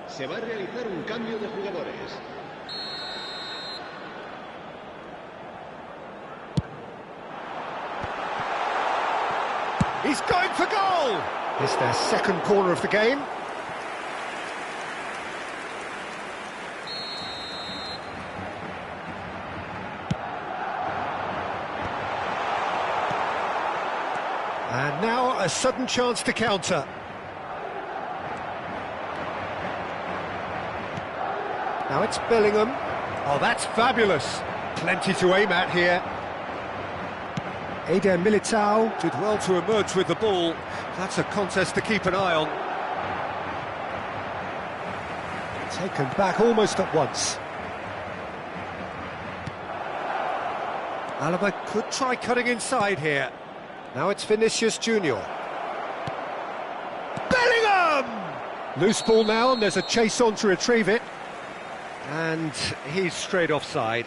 Se va a realizar un cambio de jugadores. He's going for goal. It's their second corner of the game. And now a sudden chance to counter. Now it's Bellingham. Oh, that's fabulous. Plenty to aim at here. Eder Militao. Did well to emerge with the ball. That's a contest to keep an eye on. Taken back almost at once. Alaba could try cutting inside here. Now it's Vinicius Junior. Bellingham! Loose ball now, and there's a chase on to retrieve it. And he's straight offside.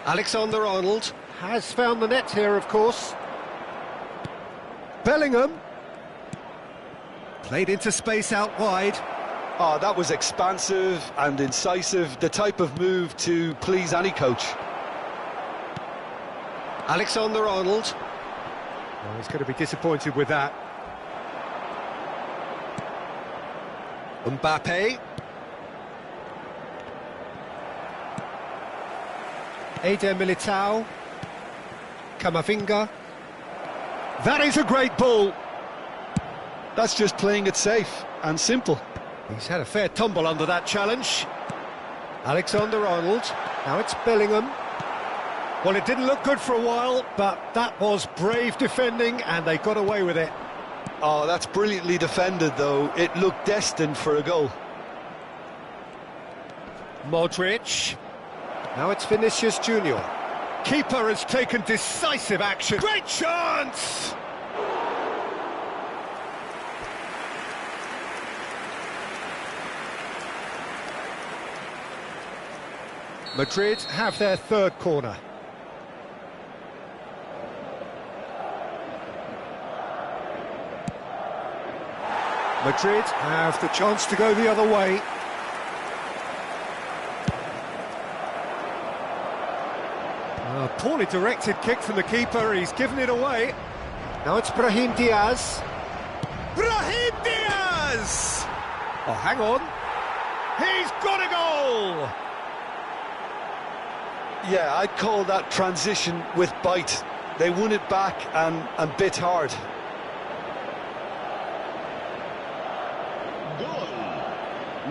Alexander-Arnold has found the net here, of course. Bellingham. Played into space out wide. Oh, that was expansive and incisive, the type of move to please any coach. Alexander-Arnold. Oh, he's going to be disappointed with that. Mbappe. Eder Militao. Camavinga. That is a great ball. That's just playing it safe and simple. He's had a fair tumble under that challenge. Alexander-Arnold. Now it's Bellingham. Well, it didn't look good for a while, but that was brave defending, and they got away with it. Oh, that's brilliantly defended, though. It looked destined for a goal. Modric. Now it's Vinicius Junior. Keeper has taken decisive action. Great chance! Madrid have their third corner. Madrid have the chance to go the other way. A poorly directed kick from the keeper, he's given it away. Now it's Brahim Diaz. Brahim Diaz! Oh, hang on. He's got a goal! Yeah, I'd call that transition with bite. They won it back and bit hard. Gol.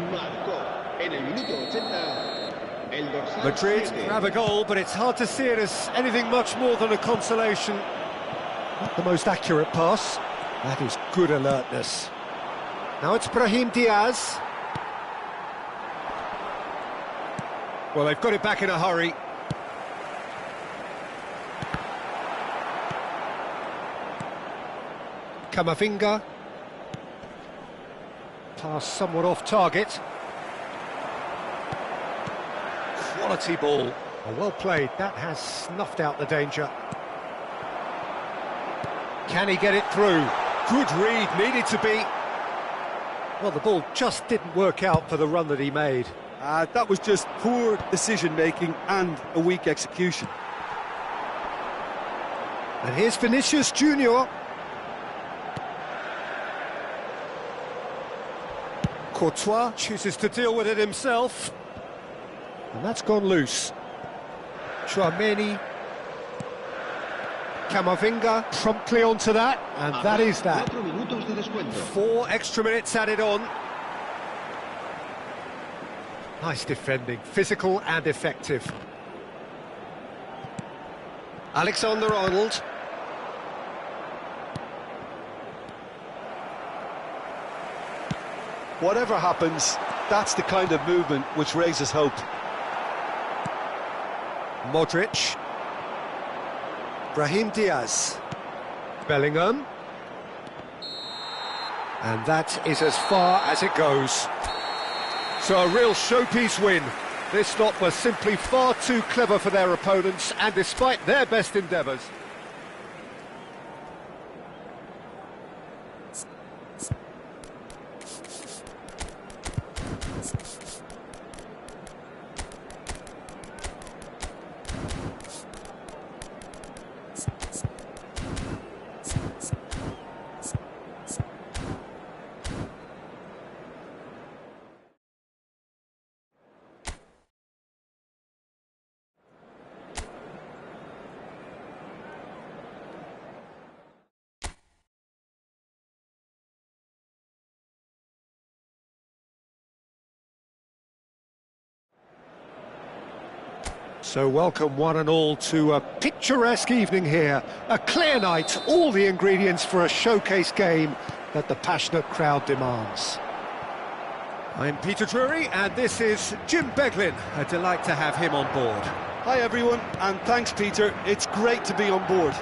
Marcó en el minuto 80 el dorsal Madrid 7. have a goal, but it's hard to see it as anything much more than a consolation. Not the most accurate pass. That is good alertness. Now it's Brahim Diaz. Well, they've got it back in a hurry. Camavinga. Pass somewhat off target. Quality ball. Oh, well played. That has snuffed out the danger. Can he get it through? Good read, needed to be. Well, the ball just didn't work out for the run that he made. That was just poor decision-making and a weak execution. And here's Vinicius Junior. Courtois chooses to deal with it himself. And that's gone loose. Tchouaméni. Camavinga promptly onto that, and that is that. 4 minutos de descuento. 4 extra minutes added on. Nice defending, physical and effective. Alexander-Arnold. Whatever happens, that's the kind of movement which raises hope. Modric. Brahim Diaz. Bellingham. And that is as far as it goes. So a real showpiece win. This lot were simply far too clever for their opponents, and despite their best endeavours. So welcome one and all to a picturesque evening here. A clear night, all the ingredients for a showcase game that the passionate crowd demands. I'm Peter Drury and this is Jim Beglin. A delight to have him on board. Hi everyone, and thanks Peter, it's great to be on board.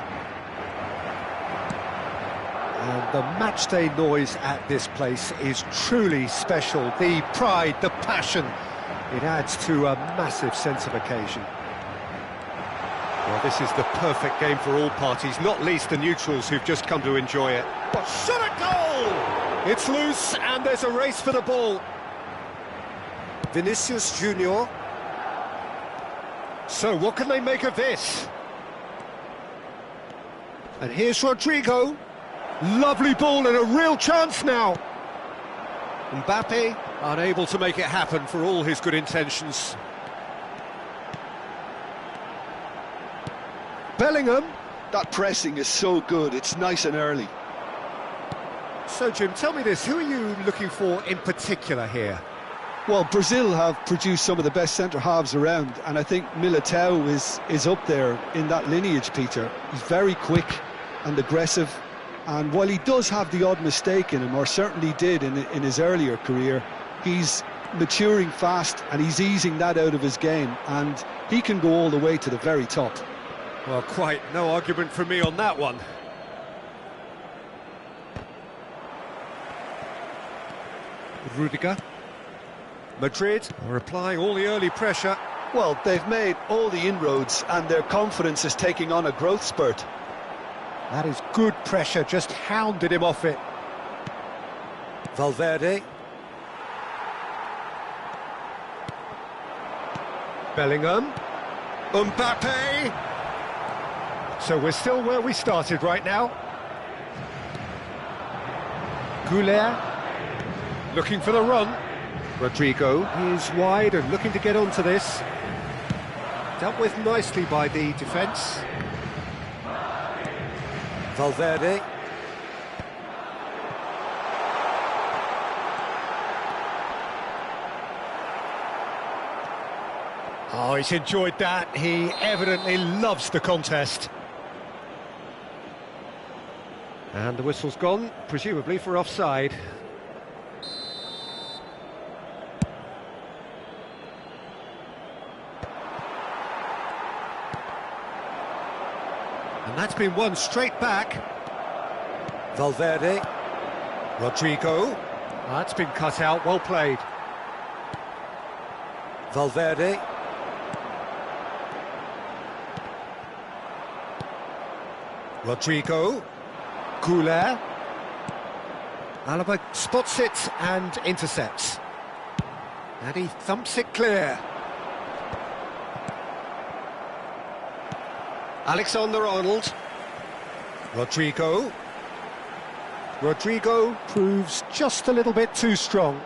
And the matchday noise at this place is truly special. The pride, the passion, it adds to a massive sense of occasion. Well, this is the perfect game for all parties, not least the neutrals who've just come to enjoy it. But shot a goal! It's loose and there's a race for the ball. Vinicius Junior. So what can they make of this? And here's Rodrigo. Lovely ball and a real chance now. Mbappe unable to make it happen for all his good intentions. Bellingham. That pressing is so good, it's nice and early. So Jim, tell me this, who are you looking for in particular here? Well, Brazil have produced some of the best centre-halves around, and I think Militao is up there in that lineage, Peter. He's very quick and aggressive, and while he does have the odd mistake in him, or certainly did in his earlier career, he's maturing fast and he's easing that out of his game, and he can go all the way to the very top. Well, quite no argument from me on that one. Rudiger. Madrid are applying all the early pressure. Well, they've made all the inroads and their confidence is taking on a growth spurt. That is good pressure, just hounded him off it. Valverde. Bellingham. Mbappe. So we're still where we started right now. Goulet. Looking for the run. Rodrigo is wide and looking to get onto this. Dealt with nicely by the defence. Valverde. Oh, he's enjoyed that. He evidently loves the contest. And the whistle's gone, presumably for offside. And that's been won straight back. Valverde. Rodrigo. That's been cut out, well played. Valverde. Rodrigo. Goulet. Alaba spots it and intercepts. And he thumps it clear. Alexander-Arnold. Rodrigo. Rodrigo proves just a little bit too strong.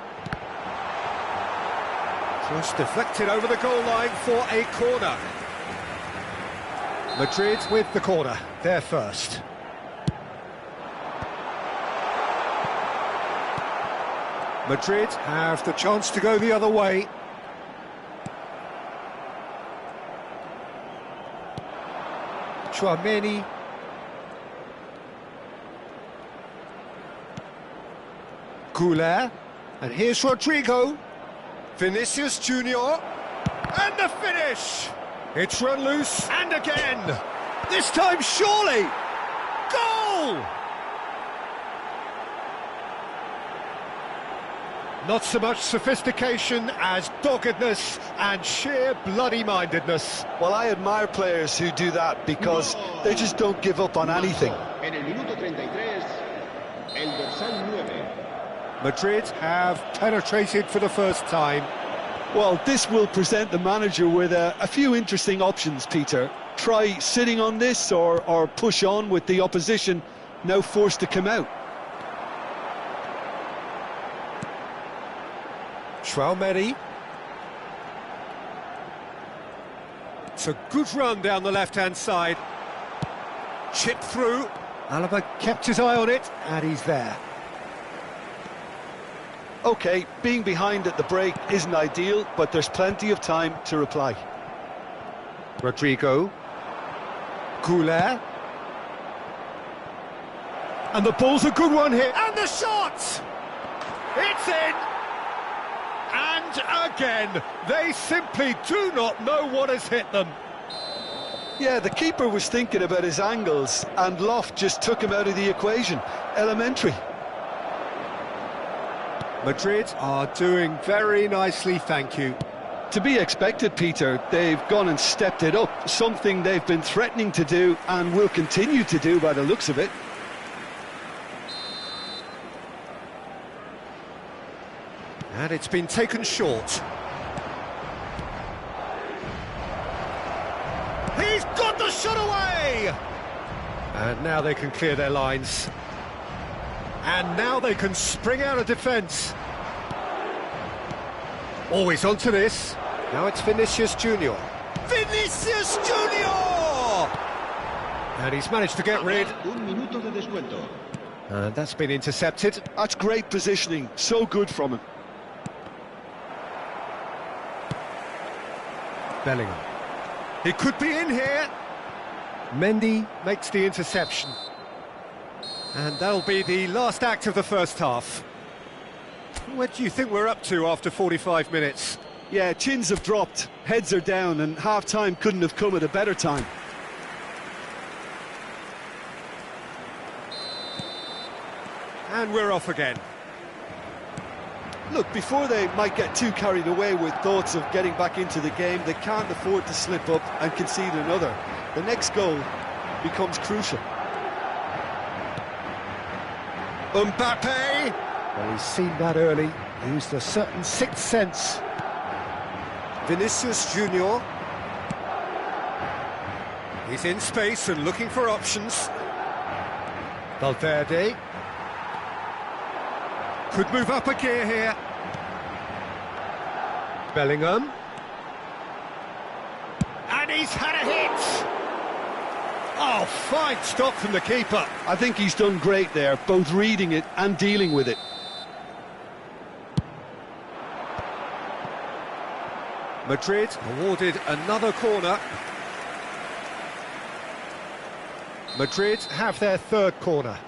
Just deflected over the goal line for a corner. Madrid with the corner, they're first. Madrid have the chance to go the other way. Tchouaméni. Goulet. And here's Rodrigo. Vinicius Junior. And the finish! It's run loose, and again! This time, surely! Goal! Not so much sophistication as doggedness and sheer bloody-mindedness. Well, I admire players who do that because they just don't give up on anything. En el minuto 33, el dorsal 9. Madrid have penetrated for the first time. Well, this will present the manager with a few interesting options, Peter. Try sitting on this or push on with the opposition now forced to come out. Tchouaméni. It's a good run down the left-hand side. Chipped through. Alaba kept his eye on it, and he's there. OK, being behind at the break isn't ideal, but there's plenty of time to reply. Rodrigo. Goulet. And the ball's a good one here. And the shot! It's in! And again, they simply do not know what has hit them. Yeah, the keeper was thinking about his angles, and Loft just took him out of the equation. Elementary. Madrid are doing very nicely, thank you. To be expected, Peter. They've gone and stepped it up, something they've been threatening to do and will continue to do by the looks of it. And it's been taken short. He's got the shot away! And now they can clear their lines. And now they can spring out of defence. Always onto this. Now it's Vinicius Junior. Vinicius Junior! And he's managed to get rid. Un minuto de descuento. And that's been intercepted. That's great positioning, so good from him. Bellingham. He could be in here. Mendy makes the interception. And that'll be the last act of the first half. What do you think we're up to after 45 minutes? Yeah, chins have dropped, heads are down, and half-time couldn't have come at a better time. And we're off again. Look, before they might get too carried away with thoughts of getting back into the game, they can't afford to slip up and concede another. The next goal becomes crucial. Mbappe! Well, he's seen that early, used a certain sixth sense. Vinicius Junior. He's in space and looking for options. Valverde. Could move up a gear here. Bellingham. And he's had a hit! Oh, fine stop from the keeper. I think he's done great there, both reading it and dealing with it. Madrid awarded another corner. Madrid have their third corner.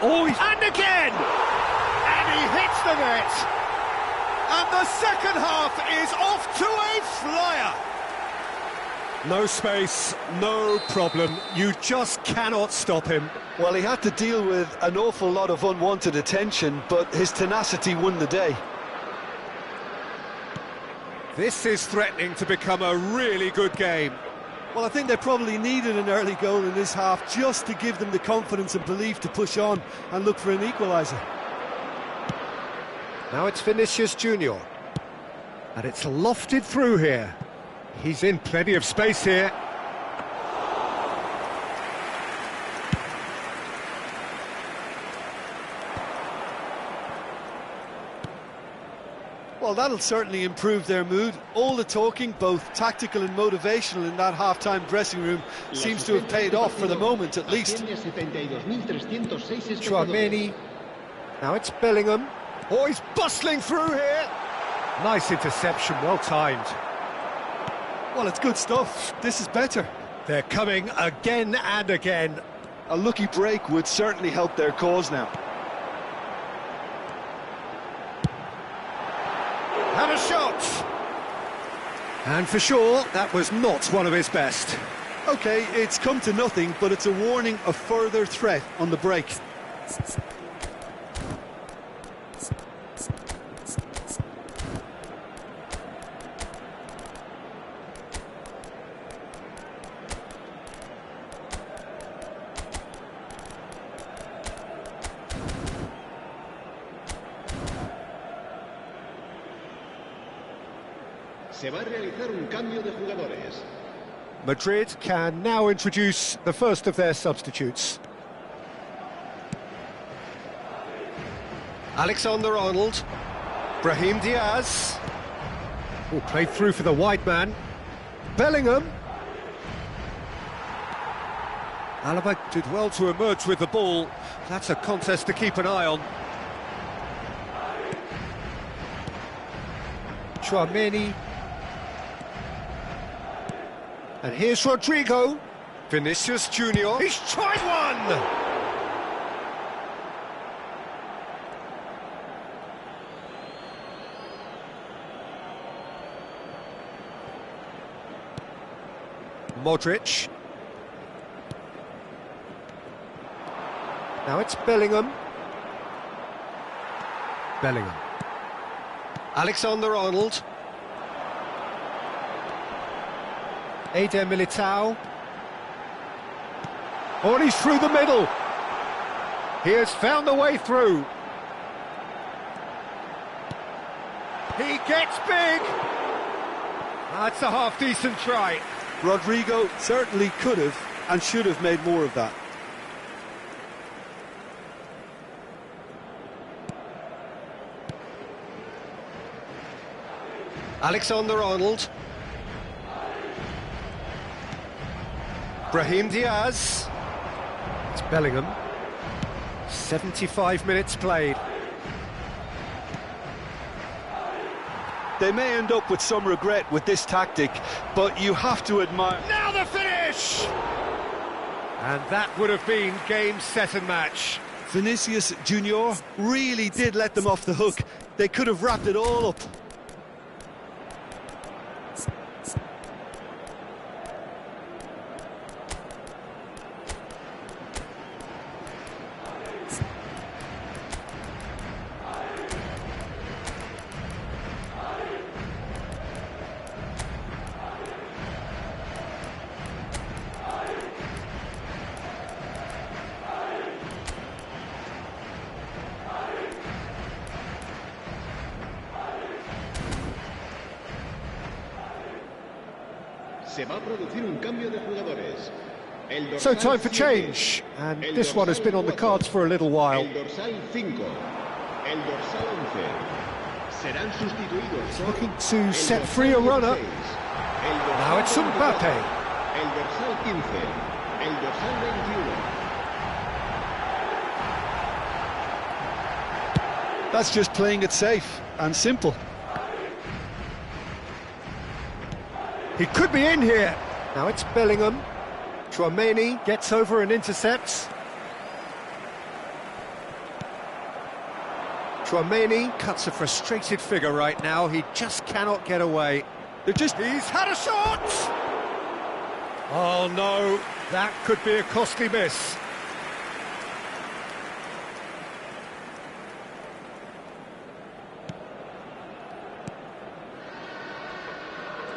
Oh, and again! And he hits the net! And the second half is off to a flyer! No space, no problem. You just cannot stop him. Well, he had to deal with an awful lot of unwanted attention, but his tenacity won the day. This is threatening to become a really good game. Well, I think they probably needed an early goal in this half just to give them the confidence and belief to push on and look for an equaliser. Now it's Vinicius Junior. And it's lofted through here. He's in plenty of space here. Well, that'll certainly improve their mood. All the talking, both tactical and motivational in that half-time dressing room, seems to have paid off for the moment, at least. Tchouaméni. Now it's Bellingham. Oh, he's bustling through here. Nice interception, well timed. Well, it's good stuff. This is better. They're coming again and again. A lucky break would certainly help their cause now. And a shot! And for sure, that was not one of his best. OK, it's come to nothing, but it's a warning of further threat on the break. Se va a realizar un cambio de jugadores. Madrid can now introduce the first of their substitutes. Alexander-Arnold. Brahim Diaz. Oh, played through for the wide man. Bellingham. Alaba did well to emerge with the ball. That's a contest to keep an eye on. Tchouaméni. And here's Rodrigo. Vinicius Junior. He's tried one! Modric. Now it's Bellingham. Bellingham. Alexander-Arnold. Eder Militao. Oh, and he's through the middle. He has found the way through. He gets big. That's a half-decent try. Rodrigo certainly could have and should have made more of that. Alexander-Arnold. Brahim Diaz. It's Bellingham. 75 minutes played. They may end up with some regret with this tactic, but you have to admire... Now the finish! And that would have been game, set and match. Vinicius Junior really did let them off the hook. They could have wrapped it all up. Se va a producir un cambio de jugadores. El So dorsal time for 7, change, and el this one has dorsal been on the 4, cards for a little while. El dorsal 5, el dorsal 11. Serán sustituidos por Looking to el set dorsal free a runner. 16, el dorsal Now it's 24, Mbappe. el dorsal 15, el dorsal 21. That's just playing it safe and simple. He could be in here. Now it's Bellingham. Tchouaméni gets over and intercepts. Tchouaméni cuts a frustrated figure right now. He just cannot get away. He's had a shot! Oh no, that could be a costly miss.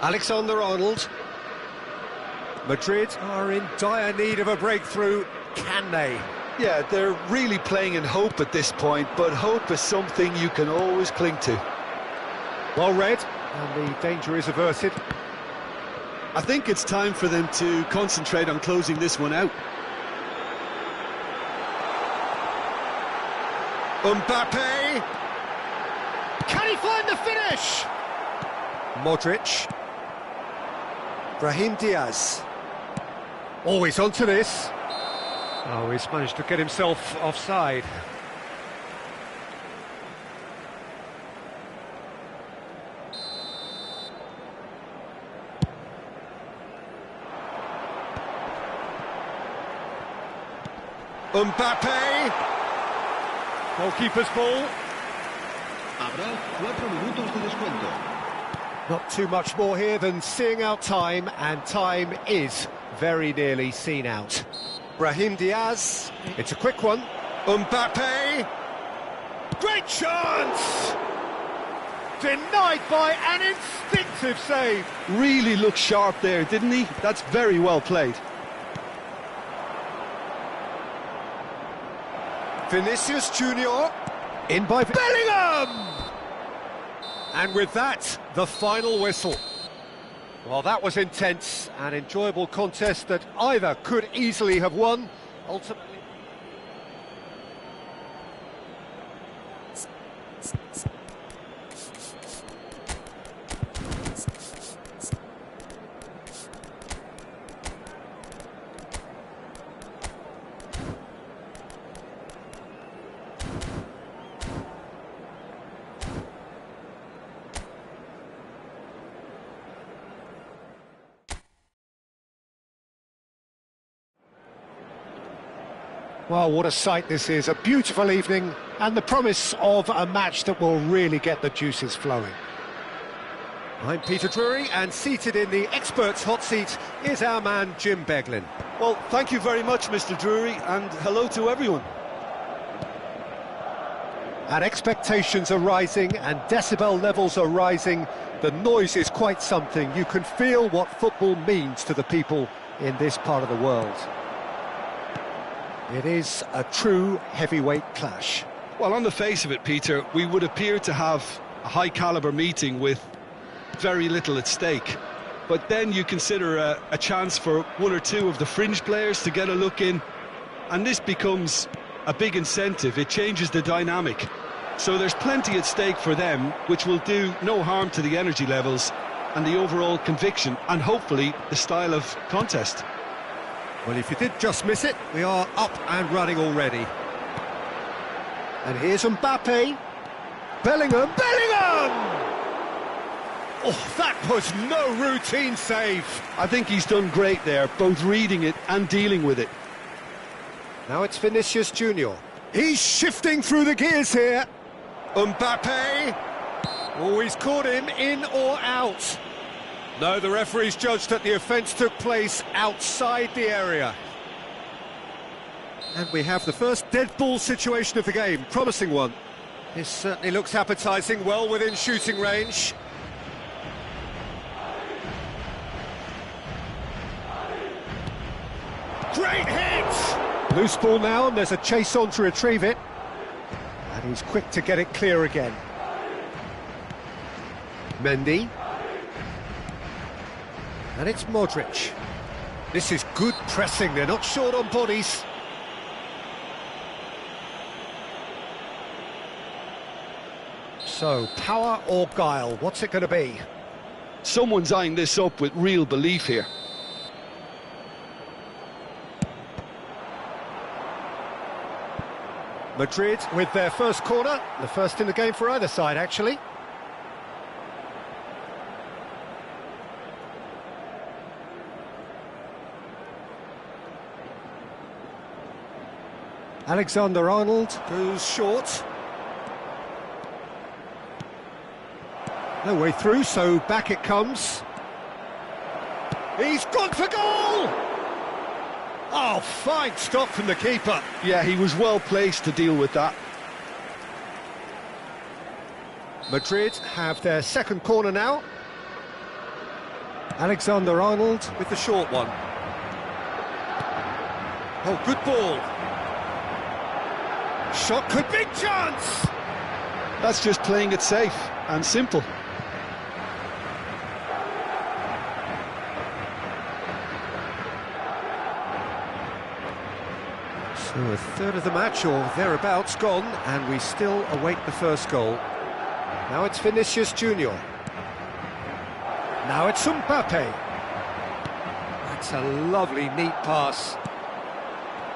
Alexander-Arnold. Madrid are in dire need of a breakthrough. Can they? Yeah, they're really playing in hope at this point, but hope is something you can always cling to. Well read, and the danger is averted. I think it's time for them to concentrate on closing this one out. Mbappe! Can he find the finish? Modric. Brahim Diaz. Always onto this. Oh, he's managed to get himself offside. Mbappe! Goalkeeper's ball. Habrá 4 minutos de descuento. Not too much more here than seeing out time, and time is very nearly seen out. Brahim Diaz, it's a quick one. Mbappe! Great chance! Denied by an instinctive save. Really looked sharp there, didn't he? That's very well played. Vinicius Junior, in by Bellingham! And with that, the final whistle. Well, that was intense, an enjoyable contest that either could easily have won. Ultimately... Well, what a sight this is, a beautiful evening, and the promise of a match that will really get the juices flowing. I'm Peter Drury, and seated in the experts' hot seat is our man Jim Beglin. Well, thank you very much, Mr. Drury, and hello to everyone. And expectations are rising, and decibel levels are rising. The noise is quite something. You can feel what football means to the people in this part of the world. It is a true heavyweight clash. Well, on the face of it, Peter, we would appear to have a high-caliber meeting with very little at stake. But then you consider a chance for one or two of the fringe players to get a look in, and this becomes a big incentive. It changes the dynamic. So there's plenty at stake for them, which will do no harm to the energy levels and the overall conviction, and hopefully the style of contest. Well, if you did just miss it, we are up and running already. And here's Mbappe. Bellingham. Bellingham! Oh, that was no routine save. I think he's done great there, both reading it and dealing with it. Now it's Vinicius Junior. He's shifting through the gears here. Mbappe. Oh, he's caught him in or out. No, the referee's judged that the offence took place outside the area. And we have the first dead ball situation of the game, promising one. This certainly looks appetising, well within shooting range. Great hit! Loose ball now, and there's a chase on to retrieve it. And he's quick to get it clear again. And it's Modric. This is good pressing, they're not short on bodies. So, power or guile, what's it going to be? Someone's eyeing this up with real belief here. Madrid with their first corner, the first in the game for either side, actually. Alexander-Arnold goes short. No way through, so back it comes. He's gone for goal! Oh, fine stop from the keeper. Yeah, he was well placed to deal with that. Madrid have their second corner now. Alexander-Arnold with the short one. Oh, good ball. Shot could be chance! That's just playing it safe and simple. So a third of the match or thereabouts gone, and we still await the first goal. Now it's Vinicius Junior. Now it's Mbappe. That's a lovely, neat pass.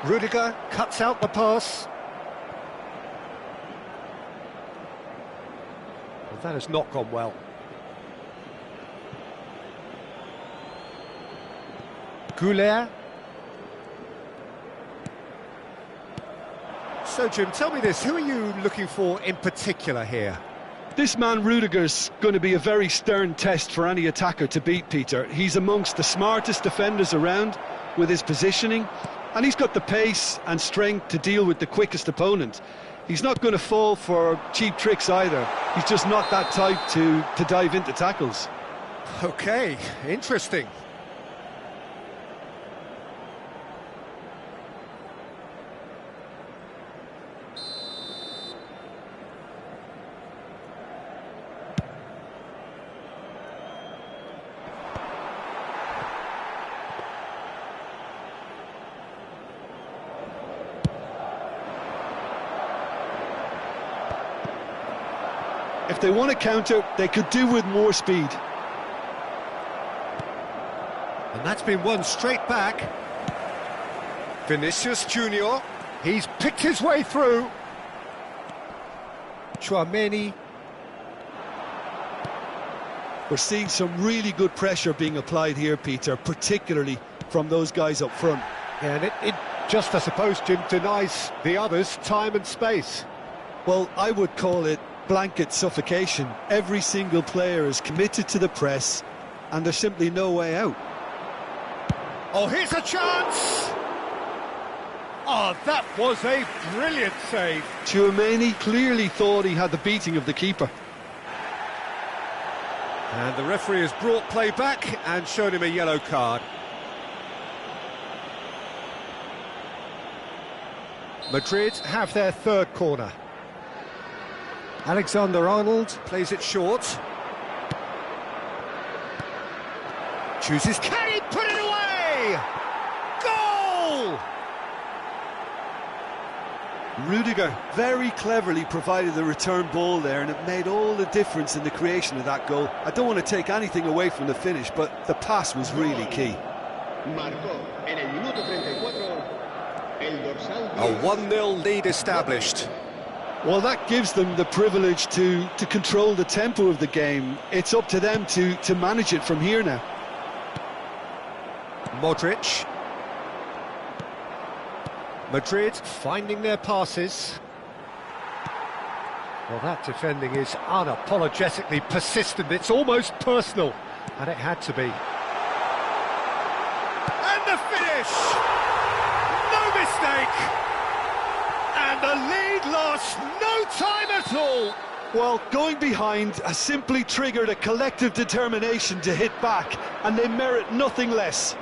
Rudiger cuts out the pass. Well, that has not gone well. Goulet. So, Jim, tell me this, who are you looking for in particular here? This man Rudiger's going to be a very stern test for any attacker to beat, Peter. He's amongst the smartest defenders around with his positioning, and he's got the pace and strength to deal with the quickest opponent. He's not going to fall for cheap tricks either. He's just not that type to dive into tackles. OK, interesting. If they want to counter, they could do with more speed. And that's been won straight back. Vinicius Junior, he's picked his way through. Tchouaméni. We're seeing some really good pressure being applied here, Peter, particularly from those guys up front. Yeah, and it just, I suppose, Jim, denies the others time and space. Well, I would call it blanket suffocation. Every single player is committed to the press, and there's simply no way out. Oh, here's a chance! Oh, that was a brilliant save. Tchouaméni clearly thought he had the beating of the keeper. And the referee has brought play back and shown him a yellow card. Madrid have their third corner. Alexander-Arnold plays it short. Chooses, can he put it away? Goal! Rudiger very cleverly provided the return ball there, and it made all the difference in the creation of that goal. I don't want to take anything away from the finish, but the pass was really key. Marcó en el minuto 34 el dorsal. A 1-0 lead established. Well, that gives them the privilege to control the tempo of the game. It's up to them to manage it from here now. Modric. Madrid finding their passes. Well, that defending is unapologetically persistent. It's almost personal, and it had to be. And the finish! No mistake! And the lead lost no time at all! Well, going behind has simply triggered a collective determination to hit back, and they merit nothing less.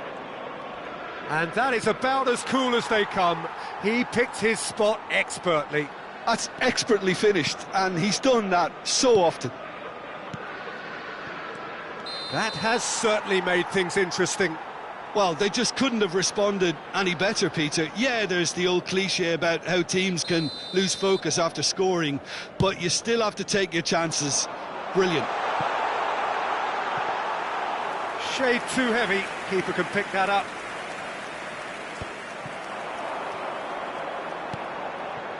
And that is about as cool as they come. He picked his spot expertly. That's expertly finished, and he's done that so often. That has certainly made things interesting. Well, they just couldn't have responded any better, Peter. Yeah, there's the old cliche about how teams can lose focus after scoring, but you still have to take your chances. Brilliant. Shade too heavy. Keeper can pick that up.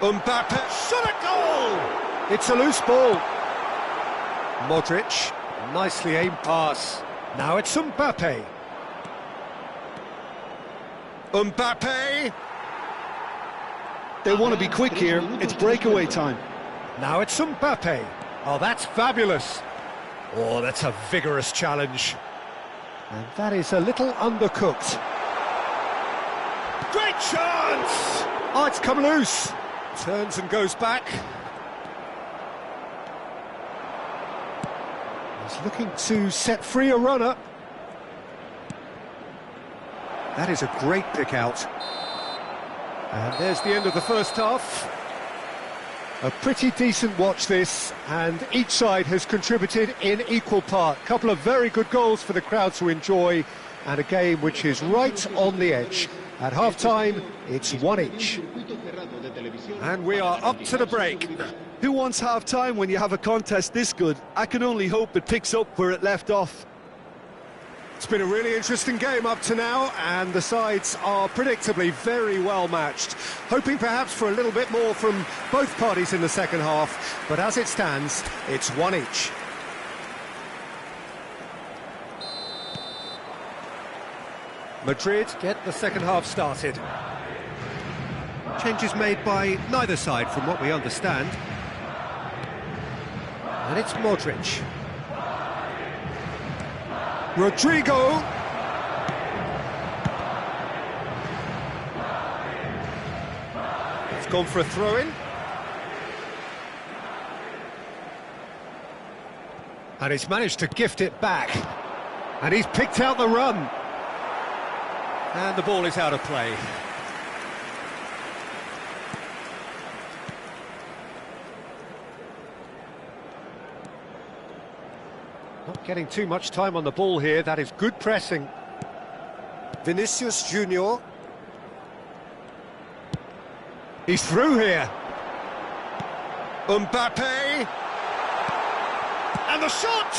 Mbappe, shot a goal! It's a loose ball. Modric, nicely aimed pass. Now it's Mbappe. Mbappe! They want to be quick here. It's breakaway time. Now it's Mbappe. Oh, that's fabulous. Oh, that's a vigorous challenge. And that is a little undercooked. Great chance! Oh, it's come loose. Turns and goes back. He's looking to set free a runner. That is a great pick out. And there's the end of the first half. A pretty decent watch this, and each side has contributed in equal part. Couple of very good goals for the crowd to enjoy, and a game which is right on the edge. At half-time, it's 1 each. And we are up to the break. Who wants half-time when you have a contest this good? I can only hope it picks up where it left off. It's been a really interesting game up to now, and the sides are predictably very well matched. Hoping perhaps for a little bit more from both parties in the second half, but as it stands, it's 1 each. Madrid get the second half started. Changes made by neither side from what we understand. And it's Modric. Rodrigo. It's gone for a throw-in. And he's managed to gift it back. And he's picked out the run. And the ball is out of play. Not getting too much time on the ball here. That is good pressing. Vinicius Junior. He's through here. Mbappe. And the shot!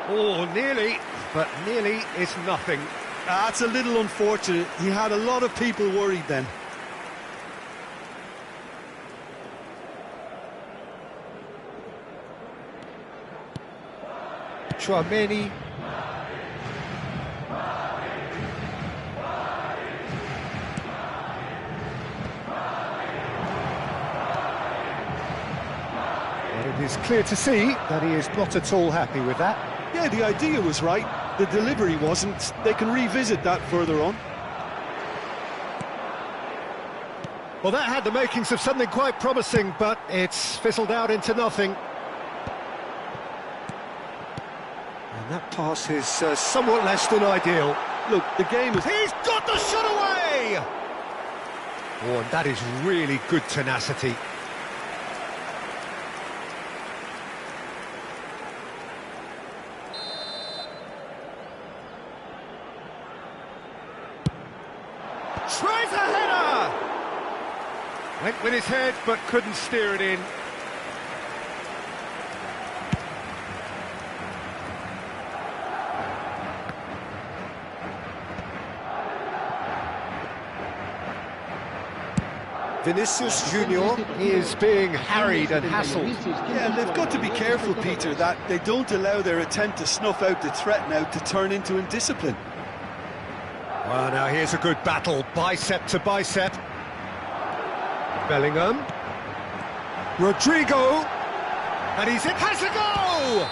Oh, nearly, but nearly is nothing. That's a little unfortunate. He had a lot of people worried then. Tchouaméni. And it is clear to see that he is not at all happy with that. Yeah, the idea was right. The delivery wasn't. They can revisit that further on. Well, that had the makings of something quite promising, but it's fizzled out into nothing. And that pass is somewhat less than ideal. Look, the game is... He's got the shot away! Oh, and that is really good tenacity. Tries a header! Went with his head, but couldn't steer it in. Vinicius Junior is being harried and hassled. Yeah, they've got to be careful, Peter, that they don't allow their attempt to snuff out the threat now to turn into indiscipline. Well, now here's a good battle, bicep to bicep. Bellingham. Rodrigo. And he's in. Has a go!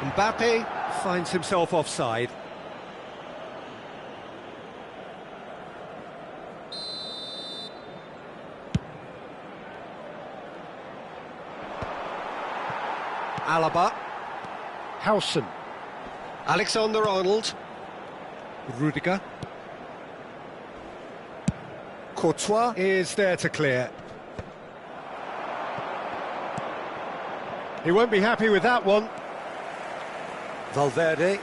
Mbappe finds himself offside. Alaba. Howson. Alexander-Arnold. Rudiger. Courtois is there to clear. He won't be happy with that one. Valverde.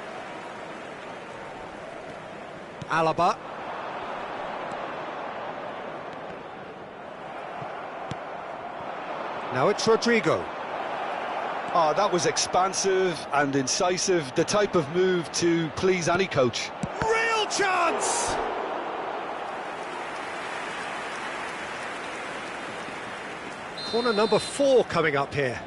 Alaba. Now it's Rodrigo. Oh, that was expansive and incisive, the type of move to please any coach. Real chance! Corner number 4 coming up here.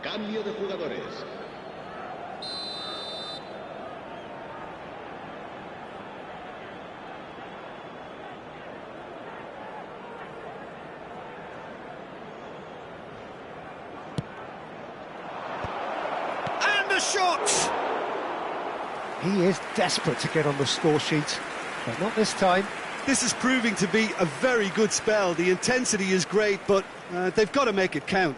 Cambio de jugadores. And the shot! He is desperate to get on the score sheet, but not this time. This is proving to be a very good spell. The intensity is great, but they've got to make it count.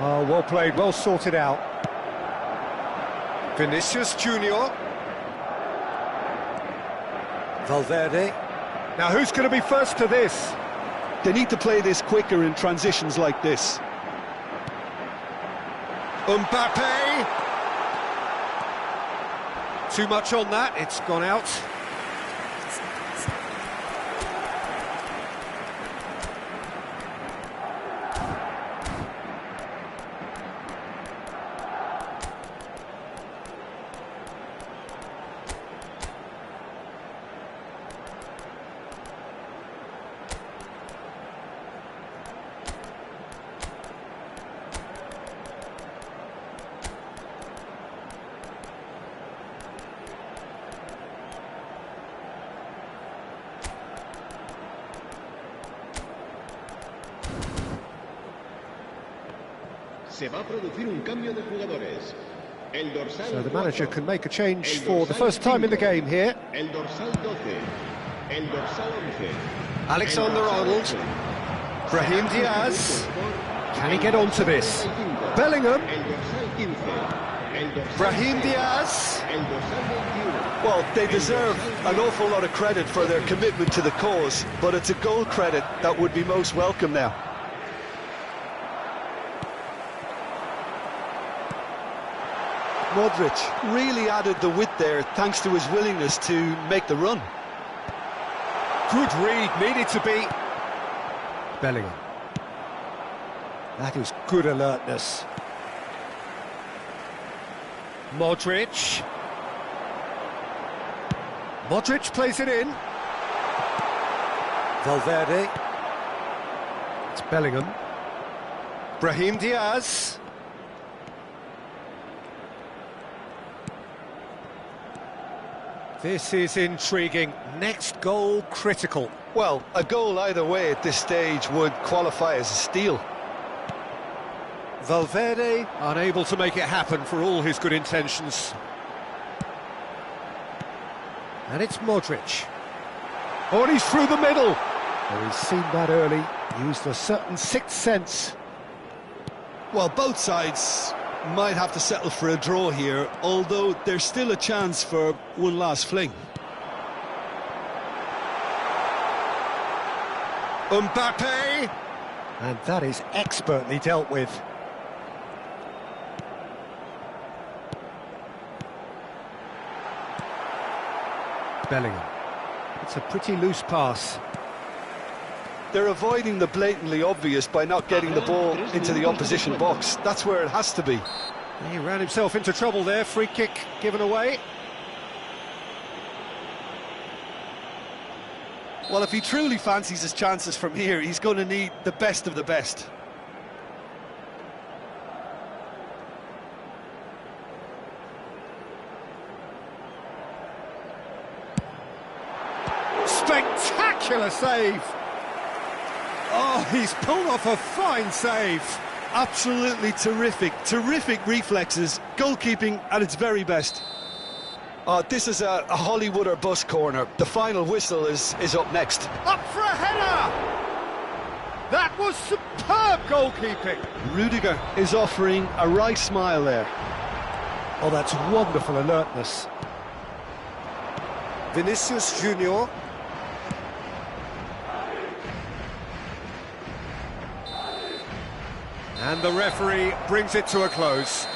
Oh, well played, well sorted out. Vinicius Junior. Valverde. Now who's going to be first to this? They need to play this quicker in transitions like this. Mbappe. Too much on that, it's gone out. Se va a producir un cambio de jugadores. El dorsal So the manager 4. can make a change El for the dorsal first time in the 5. game here. El dorsal 12. El dorsal 11. Alexander El dorsal Arnold. 11. Brahim Diaz. Can he get onto this? 35. Bellingham. El dorsal 15. El dorsal Brahim 6. Diaz. El dorsal 21. Well, they deserve an awful lot of credit for their commitment to the cause, but it's a goal credit that would be most welcome now. Modric really added the width there thanks to his willingness to make the run. Good read, needed to be. Bellingham. That is good alertness. Modric. Modric plays it in. Valverde. It's Bellingham. Brahim Diaz. This is intriguing. Next goal critical. Well, a goal either way at this stage would qualify as a steal. Valverde unable to make it happen for all his good intentions. And it's Modric. Oh, and he's through the middle. Oh, he's seen that early, used a certain sixth sense. Well, both sides might have to settle for a draw here, although there's still a chance for one last fling. Mbappe! And that is expertly dealt with. Bellingham. It's a pretty loose pass. They're avoiding the blatantly obvious by not getting the ball into the opposition box. That's where it has to be. He ran himself into trouble there. Free kick given away. Well, if he truly fancies his chances from here, he's going to need the best of the best. Spectacular save! Oh, he's pulled off a fine save. Absolutely terrific, terrific reflexes, goalkeeping at its very best. This is a Hollywood or bust corner. The final whistle is up next. Up for a header! That was superb goalkeeping. Rudiger is offering a right smile there. Oh, that's wonderful alertness. Vinicius Junior. And the referee brings it to a close.